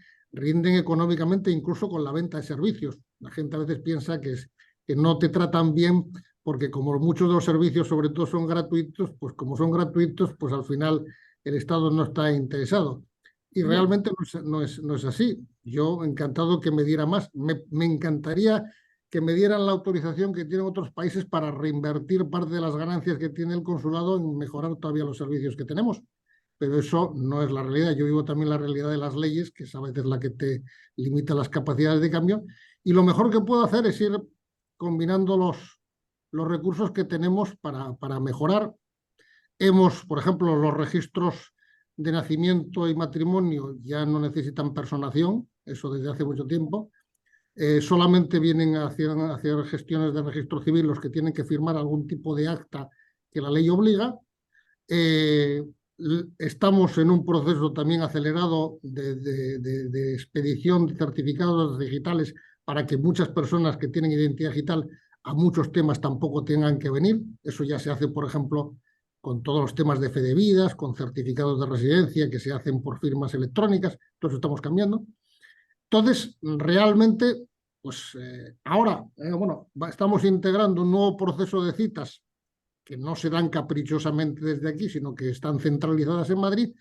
económicamente, incluso con la venta de servicios. La gente a veces piensa que no te tratan bien porque como muchos de los servicios sobre todo son gratuitos, pues como son gratuitos, pues al final el Estado no está interesado. Y realmente no es así. Yo encantado que me diera más. Me encantaría que me dieran la autorización que tienen otros países para reinvertir parte de las ganancias que tiene el consulado en mejorar todavía los servicios que tenemos. Pero eso no es la realidad. Yo vivo también la realidad de las leyes, que es a veces la que te limita las capacidades de cambio. Y lo mejor que puedo hacer es ir combinando los recursos que tenemos para mejorar. Por ejemplo, los registros de nacimiento y matrimonio ya no necesitan personación, eso desde hace mucho tiempo. Solamente vienen a hacer gestiones de registro civil los que tienen que firmar algún tipo de acta que la ley obliga. Estamos en un proceso también acelerado de expedición de certificados digitales para que muchas personas que tienen identidad digital a muchos temas tampoco tengan que venir. Eso ya se hace, por ejemplo, con todos los temas de fe de vidas, con certificados de residencia que se hacen por firmas electrónicas. Todo eso estamos cambiando. Entonces, realmente, pues ahora, estamos integrando un nuevo proceso de citas que no se dan caprichosamente desde aquí, sino que están centralizadas en Madrid,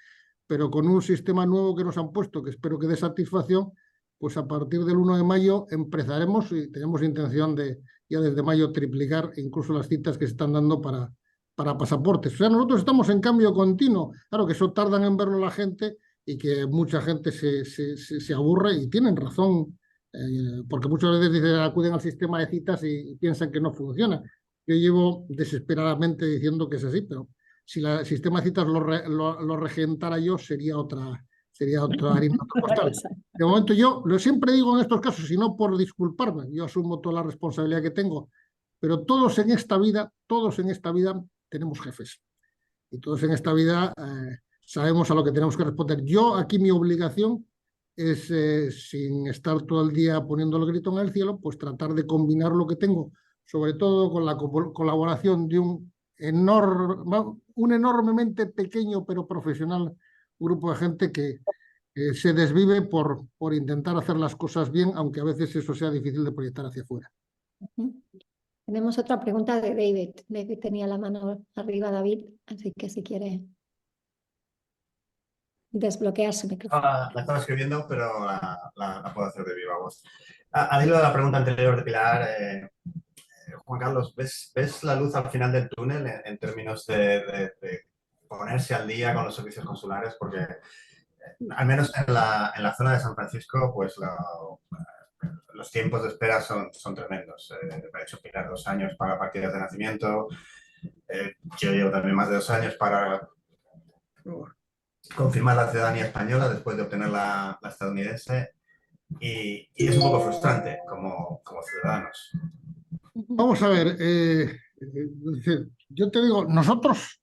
pero con un sistema nuevo que nos han puesto, que espero que dé satisfacción, pues a partir del 1 de mayo empezaremos y tenemos intención de ya desde mayo triplicar incluso las citas que se están dando para pasaportes. O sea, nosotros estamos en cambio continuo. Claro que eso tardan en verlo la gente y que mucha gente se aburre y tienen razón, porque muchas veces acuden al sistema de citas y piensan que no funciona. Yo llevo desesperadamente diciendo que es así, pero si el sistema de citas lo regentara yo, sería otra harina, otro costal. De momento yo lo siempre digo en estos casos, y no por disculparme, yo asumo toda la responsabilidad que tengo, pero todos en esta vida tenemos jefes. Y todos en esta vida sabemos a lo que tenemos que responder. Yo aquí mi obligación es, sin estar todo el día poniendo el grito en el cielo, pues tratar de combinar lo que tengo, sobre todo con la colaboración de un enormemente pequeño pero profesional grupo de gente que se desvive por intentar hacer las cosas bien, aunque a veces eso sea difícil de proyectar hacia afuera. Tenemos otra pregunta de David. David tenía la mano arriba, David, así que si quiere desbloquear su micrófono. La estaba escribiendo, pero la puedo hacer de viva voz. Al hilo de la pregunta anterior de Pilar, Juan Carlos, ¿ves la luz al final del túnel en términos de ponerse al día con los servicios consulares? Porque al menos en la zona de San Francisco, pues los tiempos de espera son tremendos. Me ha hecho Pilar 2 años para partidas de nacimiento. Yo llevo también más de 2 años para confirmar la ciudadanía española después de obtener la estadounidense. Y es un poco frustrante como ciudadanos. Vamos a ver, yo te digo, nosotros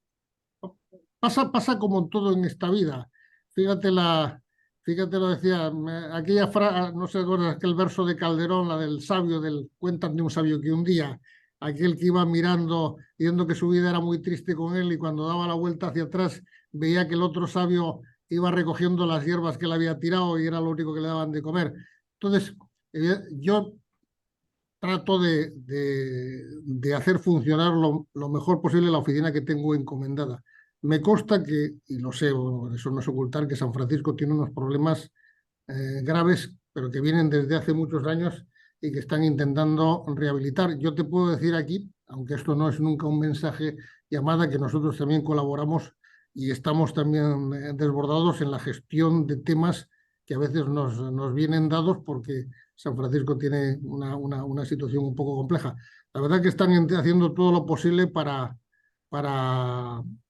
pasa como todo en esta vida. Fíjate lo decía, aquella frase, no sé, aquel verso de Calderón, la del sabio, cuentan de un sabio que un día, aquel que iba mirando, viendo que su vida era muy triste con él y cuando daba la vuelta hacia atrás veía que el otro sabio iba recogiendo las hierbas que él había tirado y era lo único que le daban de comer. Entonces, yo trato de hacer funcionar lo mejor posible la oficina que tengo encomendada. Me consta que, y lo sé, eso no es ocultar, que San Francisco tiene unos problemas graves, pero que vienen desde hace muchos años y que están intentando rehabilitar. Yo te puedo decir aquí, aunque esto no es nunca un mensaje llamada, que nosotros también colaboramos y estamos también desbordados en la gestión de temas que a veces nos vienen dados porque San Francisco tiene una situación un poco compleja. La verdad que están haciendo todo lo posible para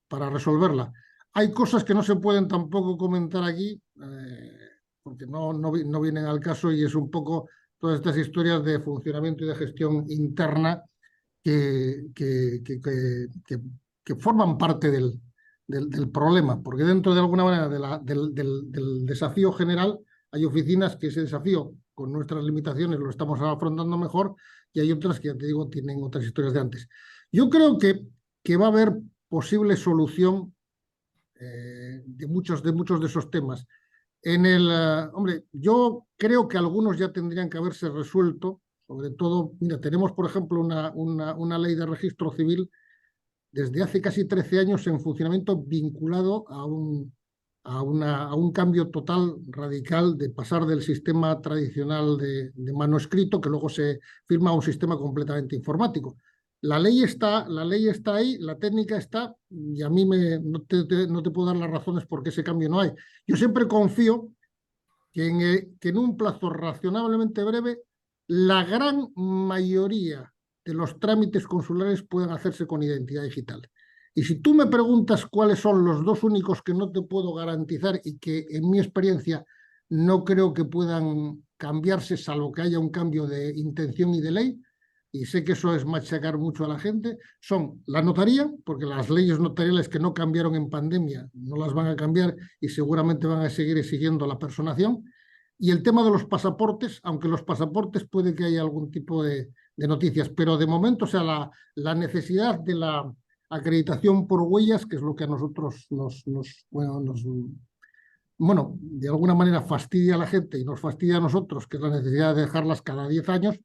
resolverla. Hay cosas que no se pueden tampoco comentar aquí porque no vienen al caso y es un poco todas estas historias de funcionamiento y de gestión interna que forman parte del problema, porque dentro de alguna manera del desafío general hay oficinas que ese desafío con nuestras limitaciones lo estamos afrontando mejor y hay otras que, ya te digo, tienen otras historias de antes. Yo creo que va a haber posible solución de muchos de esos temas. Hombre, yo creo que algunos ya tendrían que haberse resuelto, sobre todo, mira, tenemos por ejemplo una ley de registro civil desde hace casi 13 años en funcionamiento vinculado a un cambio total, radical, de pasar del sistema tradicional de manuscrito, que luego se firma a un sistema completamente informático. La ley está ahí, la técnica está, y a mí no te puedo dar las razones por qué ese cambio no hay. Yo siempre confío que en un plazo razonablemente breve, la gran mayoría de los trámites consulares puedan hacerse con identidad digital. Y si tú me preguntas cuáles son los 2 únicos que no te puedo garantizar y que en mi experiencia no creo que puedan cambiarse salvo que haya un cambio de intención y de ley, y sé que eso es machacar mucho a la gente, son la notaría, porque las leyes notariales que no cambiaron en pandemia no las van a cambiar y seguramente van a seguir exigiendo la personación, y el tema de los pasaportes, aunque los pasaportes puede que haya algún tipo de noticias, pero de momento, o sea, la necesidad de la acreditación por huellas, que es lo que a nosotros de alguna manera fastidia a la gente y nos fastidia a nosotros, que es la necesidad de dejarlas cada 10 años,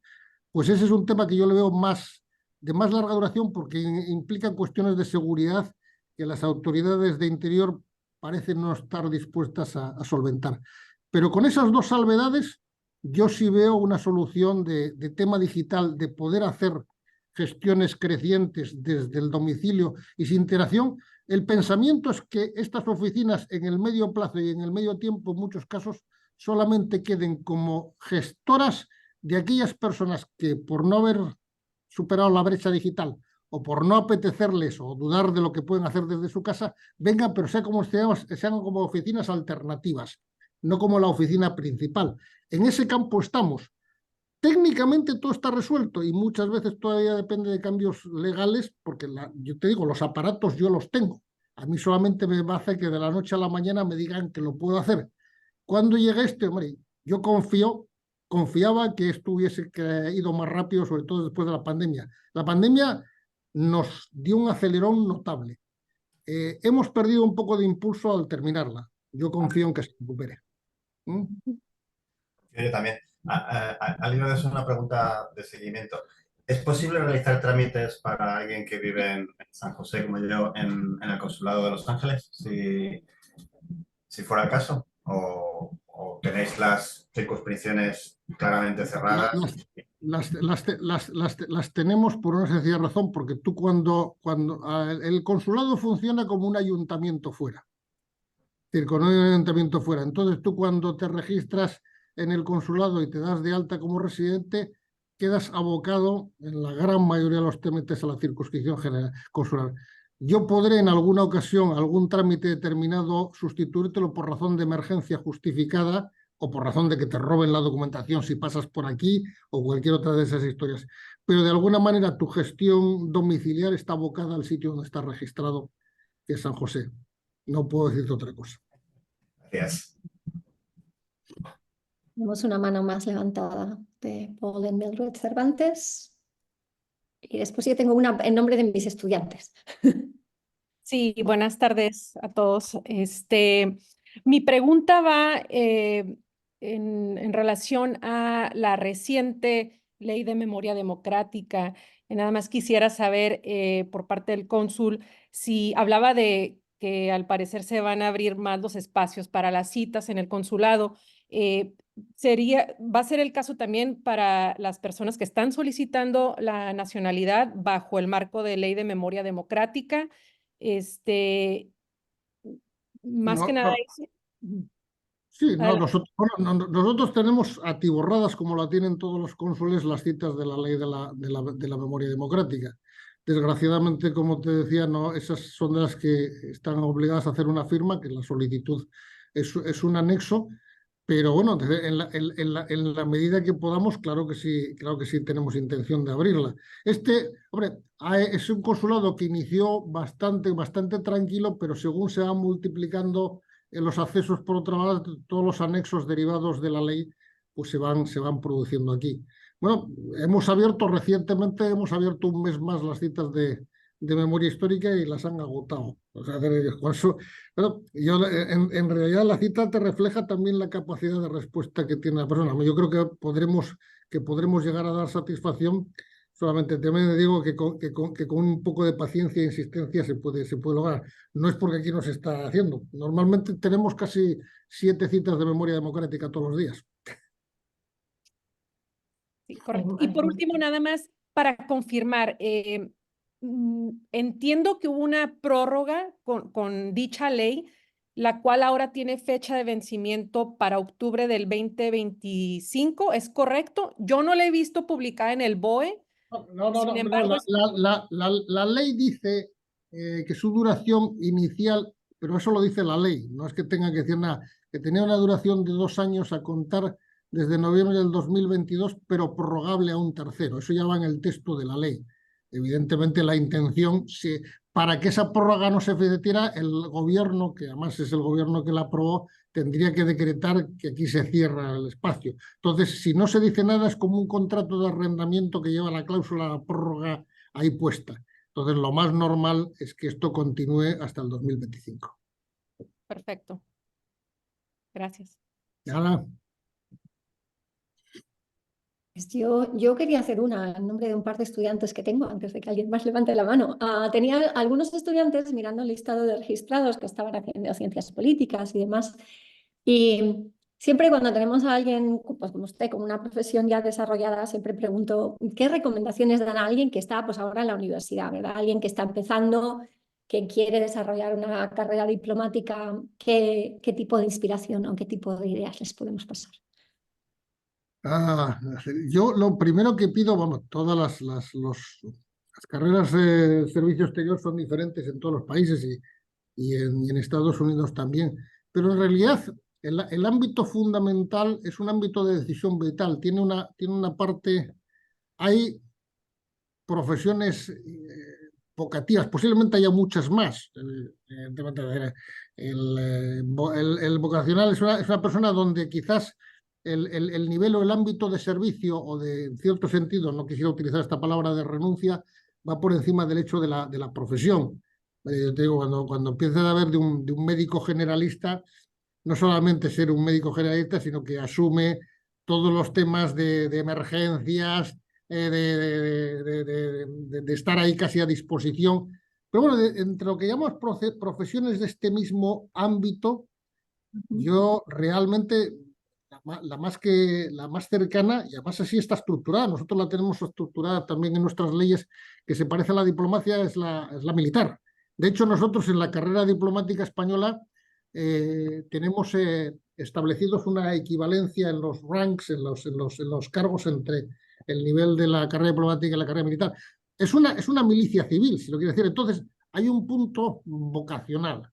pues ese es un tema que yo le veo de más larga duración porque implica cuestiones de seguridad que las autoridades de interior parecen no estar dispuestas a solventar. Pero con esas 2 salvedades, yo sí veo una solución de tema digital, de poder hacer gestiones crecientes desde el domicilio y sin interacción. El pensamiento es que estas oficinas en el medio plazo y en el medio tiempo, en muchos casos, solamente queden como gestoras de aquellas personas que por no haber superado la brecha digital o por no apetecerles o dudar de lo que pueden hacer desde su casa, vengan, pero sean como oficinas alternativas, no como la oficina principal. En ese campo estamos. Técnicamente todo está resuelto y muchas veces todavía depende de cambios legales, porque yo te digo, los aparatos yo los tengo. A mí solamente me hace que de la noche a la mañana me digan que lo puedo hacer. Cuando llegue hombre, yo confiaba que esto hubiese ido más rápido, sobre todo después de la pandemia. La pandemia nos dio un acelerón notable. Hemos perdido un poco de impulso al terminarla. Yo confío en que se recupere. Yo también. Al hilo de eso, una pregunta de seguimiento. ¿Es posible realizar trámites para alguien que vive en San José, como yo, en el Consulado de Los Ángeles, si fuera el caso? ¿O tenéis las circunscripciones claramente cerradas? Las tenemos por una sencilla razón, porque tú cuando el consulado funciona como un ayuntamiento fuera. Es decir, con un ayuntamiento fuera. Entonces tú cuando te registras en el consulado y te das de alta como residente, quedas abocado en la gran mayoría de los trámites a la circunscripción general consular. Yo podré en alguna ocasión, algún trámite determinado, sustituírtelo por razón de emergencia justificada o por razón de que te roben la documentación si pasas por aquí o cualquier otra de esas historias. Pero de alguna manera tu gestión domiciliar está abocada al sitio donde está registrado, que es San José. No puedo decirte otra cosa. Gracias. Tenemos una mano más levantada de Paul en Mildred Cervantes. Y después yo tengo una en nombre de mis estudiantes. Sí, buenas tardes a todos. Mi pregunta va en relación a la reciente ley de memoria democrática. Nada más quisiera saber por parte del cónsul si hablaba de que al parecer se van a abrir más los espacios para las citas en el consulado. ¿Va a ser el caso también para las personas que están solicitando la nacionalidad bajo el marco de ley de memoria democrática? Más que nada eso. Sí, no, nosotros tenemos atiborradas, como la tienen todos los cónsules, las citas de la ley de la memoria democrática. Desgraciadamente, como te decía, no, esas son de las que están obligadas a hacer una firma, que la solicitud es un anexo, pero bueno, en la medida que podamos, claro que sí tenemos intención de abrirla. Hombre, es un consulado que inició bastante tranquilo, pero según se van multiplicando los accesos por otra lado, todos los anexos derivados de la ley pues se van produciendo aquí. Bueno, recientemente hemos abierto un mes más las citas de memoria histórica y las han agotado. O sea, pero en realidad la cita te refleja también la capacidad de respuesta que tiene la persona. Yo creo que podremos llegar a dar satisfacción. Solamente también digo que con un poco de paciencia e insistencia se puede lograr. No es porque aquí no se está haciendo. Normalmente tenemos casi 7 citas de memoria democrática todos los días. Sí, correcto. Y por último, nada más para confirmar, entiendo que hubo una prórroga con dicha ley, la cual ahora tiene fecha de vencimiento para octubre del 2025, ¿es correcto? Yo no la he visto publicada en el BOE. Sin embargo, la ley dice que su duración inicial, pero eso lo dice la ley, no es que tenga que decir nada, que tenía una duración de 2 años a contar desde noviembre del 2022, pero prorrogable a un tercero. Eso ya va en el texto de la ley. Evidentemente la intención, para que esa prórroga no se efectuara, el gobierno, que además es el gobierno que la aprobó, tendría que decretar que aquí se cierra el espacio. Entonces, si no se dice nada, es como un contrato de arrendamiento que lleva la cláusula de prórroga ahí puesta. Entonces, lo más normal es que esto continúe hasta el 2025. Perfecto. Gracias. Nada. Yo quería hacer una en nombre de un par de estudiantes que tengo, antes de que alguien más levante la mano. Tenía algunos estudiantes mirando el listado de registrados que estaban haciendo ciencias políticas y demás. Y siempre cuando tenemos a alguien, pues como usted, con una profesión ya desarrollada, siempre pregunto qué recomendaciones dan a alguien que está pues ahora en la universidad, ¿verdad? Alguien que está empezando, que quiere desarrollar una carrera diplomática, ¿qué tipo de inspiración o qué tipo de ideas les podemos pasar? Yo lo primero que pido, vamos, todas las carreras de servicio exterior son diferentes en todos los países y en Estados Unidos también, pero en realidad el ámbito fundamental es un ámbito de decisión vital, tiene una parte, hay profesiones vocativas, posiblemente haya muchas más. El vocacional es una persona donde quizás el nivel o el ámbito de servicio o de, en cierto sentido, no quisiera utilizar esta palabra de renuncia, va por encima del hecho de la profesión. Yo te digo, cuando empiezas a ver de un médico generalista, no solamente ser un médico generalista, sino que asume todos los temas de emergencias, de estar ahí casi a disposición. Pero bueno, entre lo que llamamos profesiones de este mismo ámbito, yo realmente la más cercana, y además así está estructurada, nosotros la tenemos estructurada también en nuestras leyes, que se parece a la diplomacia, es la militar. De hecho, nosotros en la carrera diplomática española tenemos establecidos una equivalencia en los ranks, en los cargos entre el nivel de la carrera diplomática y la carrera militar. Es una milicia civil, si lo quiero decir. Entonces, hay un punto vocacional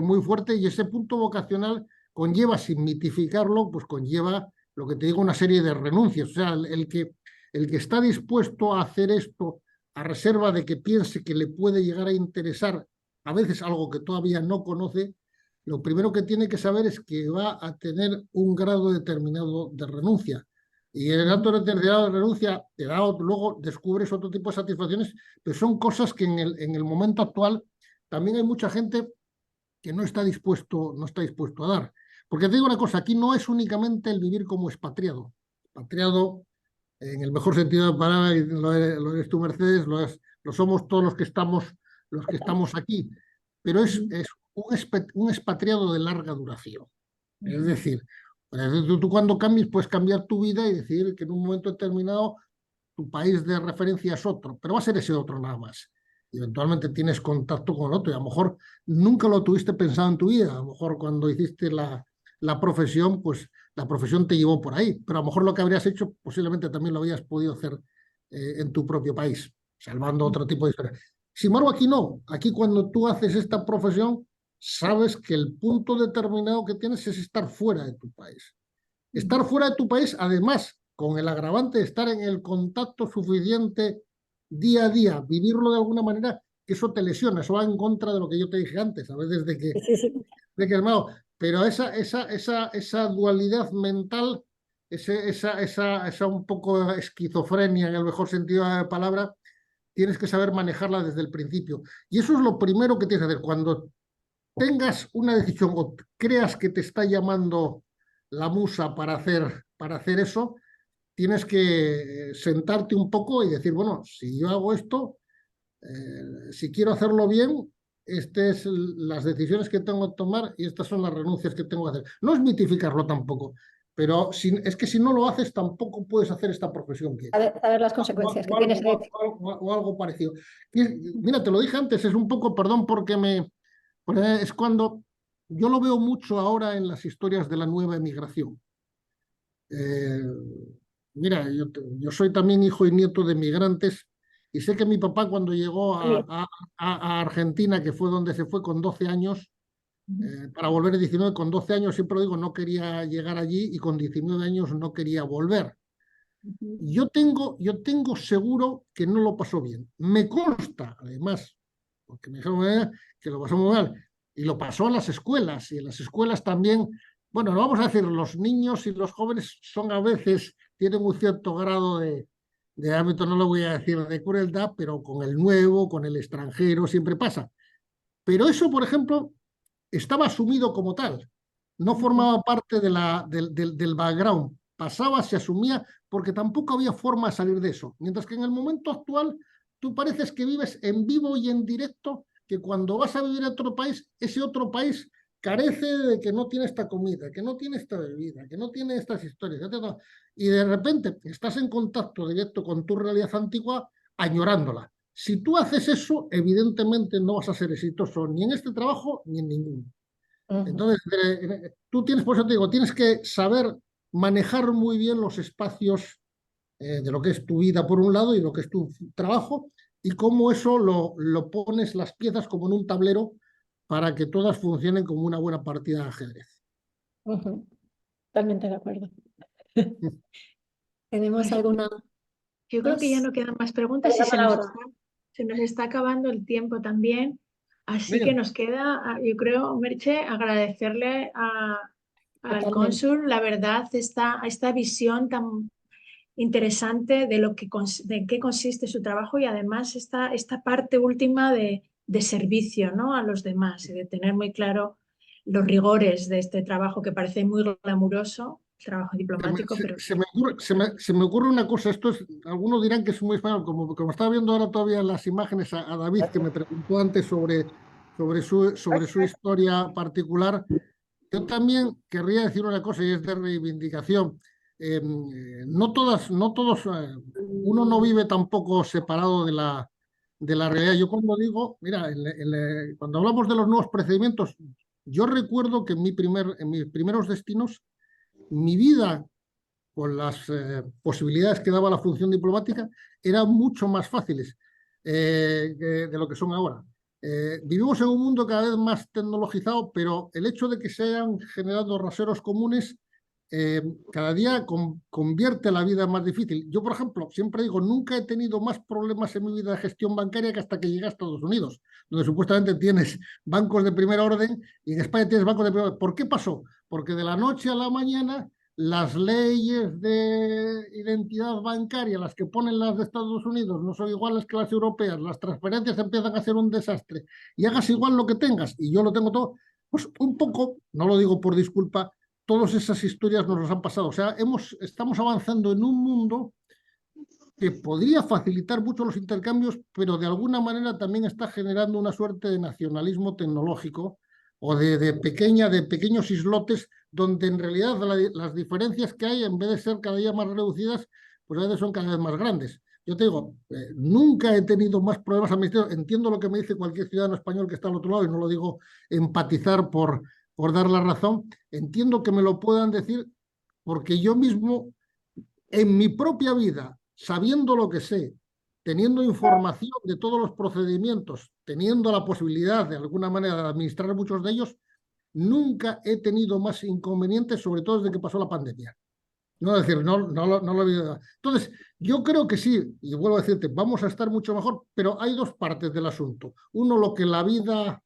muy fuerte, y ese punto vocacional conlleva, sin mitificarlo, pues conlleva lo que te digo, una serie de renuncias. O sea, el que está dispuesto a hacer esto a reserva de que piense que le puede llegar a interesar a veces algo que todavía no conoce, lo primero que tiene que saber es que va a tener un grado determinado de renuncia. Y el grado determinado de renuncia te da, luego descubres otro tipo de satisfacciones, pero son cosas que en el momento actual también hay mucha gente que no está dispuesto a dar. Porque te digo una cosa, aquí no es únicamente el vivir como expatriado. Expatriado, en el mejor sentido de la palabra, lo eres tú, Mercedes, lo somos todos los que estamos aquí, pero es un expatriado de larga duración. Es decir, tú cuando cambies puedes cambiar tu vida y decir que en un momento determinado tu país de referencia es otro, pero va a ser ese otro nada más. Y eventualmente tienes contacto con el otro y a lo mejor nunca lo tuviste pensado en tu vida. A lo mejor cuando hiciste la profesión, pues la profesión te llevó por ahí, pero a lo mejor lo que habrías hecho posiblemente también lo habías podido hacer en tu propio país, salvando otro tipo de historias. Sin embargo, aquí no. Aquí cuando tú haces esta profesión, sabes que el punto determinado que tienes es estar fuera de tu país. Estar fuera de tu país, además, con el agravante de estar en el contacto suficiente día a día, vivirlo de alguna manera, que eso te lesiona, eso va en contra de lo que yo te dije antes, a veces de que hermano, pero esa dualidad mental, esa un poco esquizofrenia en el mejor sentido de la palabra, tienes que saber manejarla desde el principio. Y eso es lo primero que tienes que hacer. Cuando tengas una decisión o creas que te está llamando la musa para hacer eso, tienes que sentarte un poco y decir, bueno, si yo hago esto, si quiero hacerlo bien, estas son las decisiones que tengo que tomar y estas son las renuncias que tengo que hacer. No es mitificarlo tampoco, pero es que si no lo haces tampoco puedes hacer esta profesión bien. Saber las consecuencias que tienes. O algo parecido. Mira, te lo dije antes, es un poco, perdón porque es cuando yo lo veo mucho ahora en las historias de la nueva emigración. Mira, yo soy también hijo y nieto de migrantes y sé que mi papá cuando llegó a Argentina, que fue donde se fue con 12 años, para volver a 19, con 12 años, siempre lo digo, no quería llegar allí y con 19 años no quería volver. Yo tengo seguro que no lo pasó bien. Me consta, además, porque me dijeron que lo pasó muy mal. Y lo pasó en las escuelas. Y en las escuelas también, bueno, no vamos a decir, los niños y los jóvenes son a veces, tienen un cierto grado de ámbito, no lo voy a decir de crueldad, pero con el nuevo, con el extranjero, siempre pasa. Pero eso, por ejemplo, estaba asumido como tal. No formaba parte del background. Pasaba, se asumía, porque tampoco había forma de salir de eso. Mientras que en el momento actual, tú pareces que vives en vivo y en directo, que cuando vas a vivir a otro país, ese otro país carece de que no tiene esta comida, que no tiene esta bebida, que no tiene estas historias. Y de repente estás en contacto directo con tu realidad antigua, añorándola. Si tú haces eso, evidentemente no vas a ser exitoso ni en este trabajo ni en ninguno. Entonces, tú tienes, por eso te digo, tienes que saber manejar muy bien los espacios de lo que es tu vida por un lado y lo que es tu trabajo y cómo eso lo pones las piezas como en un tablero para que todas funcionen como una buena partida de ajedrez. Totalmente de acuerdo. ¿Tenemos alguna? Yo creo que ya no quedan más preguntas. Si se nos está se nos está acabando el tiempo también. Así que Bien. nos queda, yo creo, Merche, agradecerle al Totalmente. cónsul, la verdad, esta visión tan interesante de lo que de en qué consiste su trabajo y además esta parte última de servicio, ¿no?, a los demás y de tener muy claro los rigores de este trabajo que parece muy glamuroso, el trabajo diplomático, pero Se me ocurre una cosa, algunos dirán que es muy español, como estaba viendo ahora todavía las imágenes a David, que me preguntó antes sobre su historia particular. Yo también querría decir una cosa y es de reivindicación. No todos, uno no vive tampoco separado de la realidad. Yo cuando digo, mira, cuando hablamos de los nuevos procedimientos, yo recuerdo que en mis primeros destinos, mi vida con las posibilidades que daba la función diplomática eran mucho más fáciles de lo que son ahora. Vivimos en un mundo cada vez más tecnologizado, pero el hecho de que se hayan generado raseros comunes cada día convierte la vida más difícil. Yo, por ejemplo, siempre digo, nunca he tenido más problemas en mi vida de gestión bancaria que hasta que llegué a Estados Unidos, donde supuestamente tienes bancos de primera orden y en España tienes bancos de primera orden. ¿Por qué pasó? Porque de la noche a la mañana las leyes de identidad bancaria, las que ponen las de Estados Unidos, no son iguales que las europeas, las transferencias empiezan a ser un desastre y hagas igual lo que tengas, y yo lo tengo todo, pues un poco, no lo digo por disculpa, todas esas historias nos las han pasado. O sea, estamos avanzando en un mundo que podría facilitar mucho los intercambios, pero de alguna manera también está generando una suerte de nacionalismo tecnológico o de pequeños islotes donde en realidad las diferencias que hay, en vez de ser cada día más reducidas, pues a veces son cada vez más grandes. Yo te digo, nunca he tenido más problemas administrativos. Entiendo lo que me dice cualquier ciudadano español que está al otro lado y no lo digo empatizar por dar la razón. Entiendo que me lo puedan decir porque yo mismo, en mi propia vida, sabiendo lo que sé, teniendo información de todos los procedimientos, teniendo la posibilidad de alguna manera de administrar muchos de ellos, nunca he tenido más inconvenientes, sobre todo desde que pasó la pandemia. No decir, no lo he vivido. Entonces, yo creo que sí, y vuelvo a decirte, vamos a estar mucho mejor, pero hay dos partes del asunto. Uno, lo que la vida,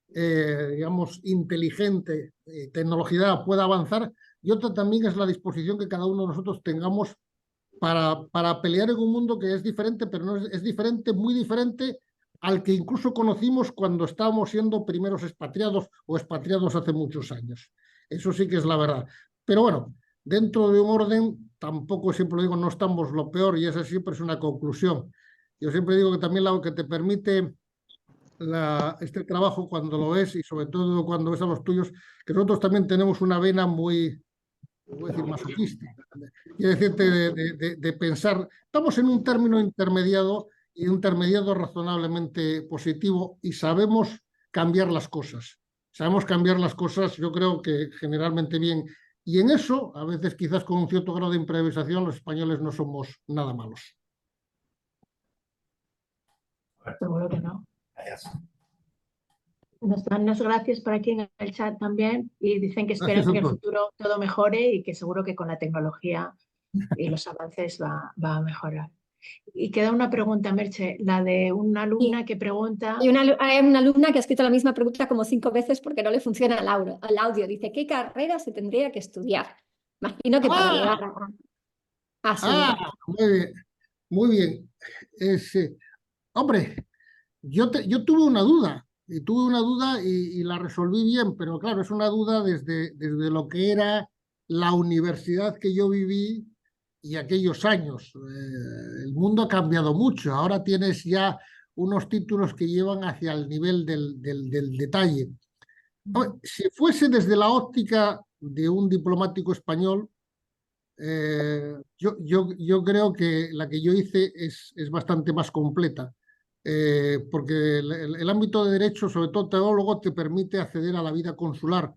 digamos, inteligente, tecnología pueda avanzar, y otra también es la disposición que cada uno de nosotros tengamos para pelear en un mundo que es diferente, pero no es diferente, muy diferente al que incluso conocimos cuando estábamos siendo primeros expatriados o expatriados hace muchos años. Eso sí que es la verdad. Pero bueno, dentro de un orden, tampoco siempre lo digo, no estamos lo peor y esa siempre es una conclusión. Yo siempre digo que también lo que te permite este trabajo cuando lo ves y sobre todo cuando ves a los tuyos, que nosotros también tenemos una vena muy, voy a decir, masoquista. Quiero decirte de pensar, estamos en un término intermediado y un intermediado razonablemente positivo y sabemos cambiar las cosas. Sabemos cambiar las cosas, yo creo que generalmente bien. Y en eso, a veces quizás con un cierto grado de improvisación, los españoles no somos nada malos. seguro que no. Gracias. Nos dan las gracias por aquí en el chat también y dicen que esperan que en el futuro todo mejore y que seguro que con la tecnología y los avances va a mejorar. Y queda una pregunta, Merche, la de una alumna que pregunta... Hay una alumna que ha escrito la misma pregunta como 5 veces porque no le funciona el audio. Dice, ¿qué carrera se tendría que estudiar? Imagino que para llegar a muy bien, muy bien. Hombre, yo tuve una duda y la resolví bien, pero claro, es una duda desde lo que era la universidad que yo viví y aquellos años. El mundo ha cambiado mucho. Ahora tienes ya unos títulos que llevan hacia el nivel del detalle. Si fuese desde la óptica de un diplomático español, yo creo que la que yo hice es bastante más completa. Porque el ámbito de derecho, sobre todo teólogo, te permite acceder a la vida consular.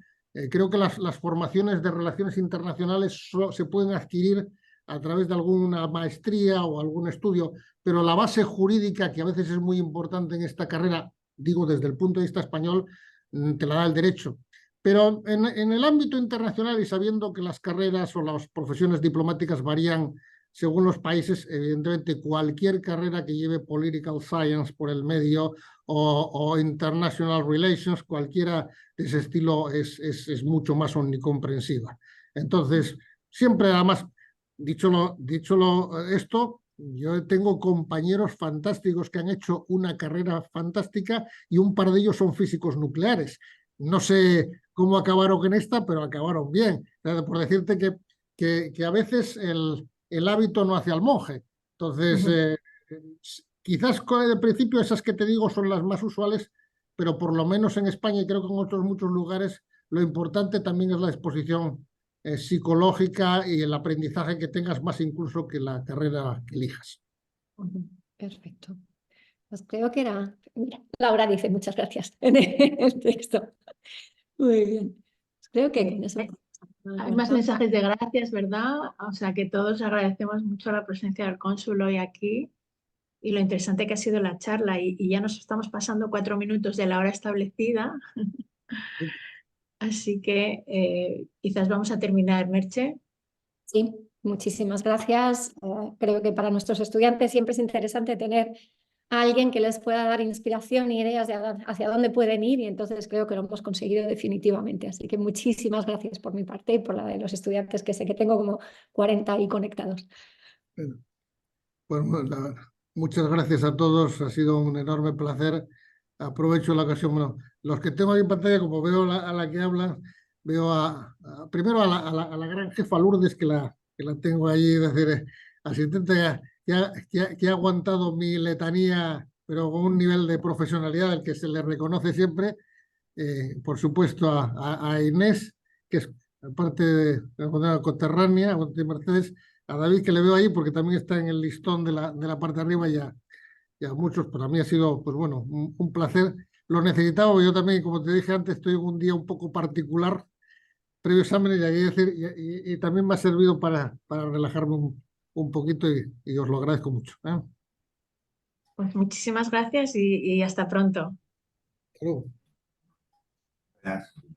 Creo que las formaciones de relaciones internacionales se pueden adquirir a través de alguna maestría o algún estudio, pero la base jurídica, que a veces es muy importante en esta carrera, digo desde el punto de vista español, te la da el derecho. Pero en el ámbito internacional y sabiendo que las carreras o las profesiones diplomáticas varían según los países, evidentemente cualquier carrera que lleve Political Science por el medio o International Relations, cualquiera de ese estilo es mucho más omnicomprensiva. Entonces, siempre además, dicho esto, yo tengo compañeros fantásticos que han hecho una carrera fantástica y un par de ellos son físicos nucleares. No sé cómo acabaron en esta, pero acabaron bien. Por decirte que a veces el hábito no hace al monje. Entonces, quizás de principio esas que te digo son las más usuales, pero por lo menos en España y creo que en otros muchos lugares, lo importante también es la exposición psicológica y el aprendizaje que tengas más incluso que la carrera que elijas. Perfecto. Pues creo que era... Mira, Laura dice muchas gracias en el texto. Muy bien. Pues creo que con eso... Hay más mensajes de gracias, ¿verdad? O sea que todos agradecemos mucho la presencia del cónsul hoy aquí y lo interesante que ha sido la charla y ya nos estamos pasando 4 minutos de la hora establecida. Así que quizás vamos a terminar, Merche. Sí, muchísimas gracias. Creo que para nuestros estudiantes siempre es interesante tener a alguien que les pueda dar inspiración y ideas de hacia dónde pueden ir y entonces creo que lo hemos conseguido definitivamente. Así que muchísimas gracias por mi parte y por la de los estudiantes que sé que tengo como 40 ahí conectados. Bueno, muchas gracias a todos, ha sido un enorme placer. Aprovecho la ocasión. Bueno, los que tengo ahí en pantalla, como veo a la que hablan, veo primero a la gran jefa Lourdes, que la tengo ahí, es decir, asistente que ha aguantado mi letanía, pero con un nivel de profesionalidad al que se le reconoce siempre. Por supuesto, a Inés, que es parte de la coterránea, de Mercedes, a David, que le veo ahí porque también está en el listón de la parte de arriba, y a muchos. Para mí ha sido, pues bueno, un placer. Lo necesitaba, yo también, como te dije antes, estoy en un día un poco particular, previo exámenes, y también me ha servido para relajarme un poquito y os lo agradezco mucho. Pues muchísimas gracias y hasta pronto. Hasta luego. Gracias.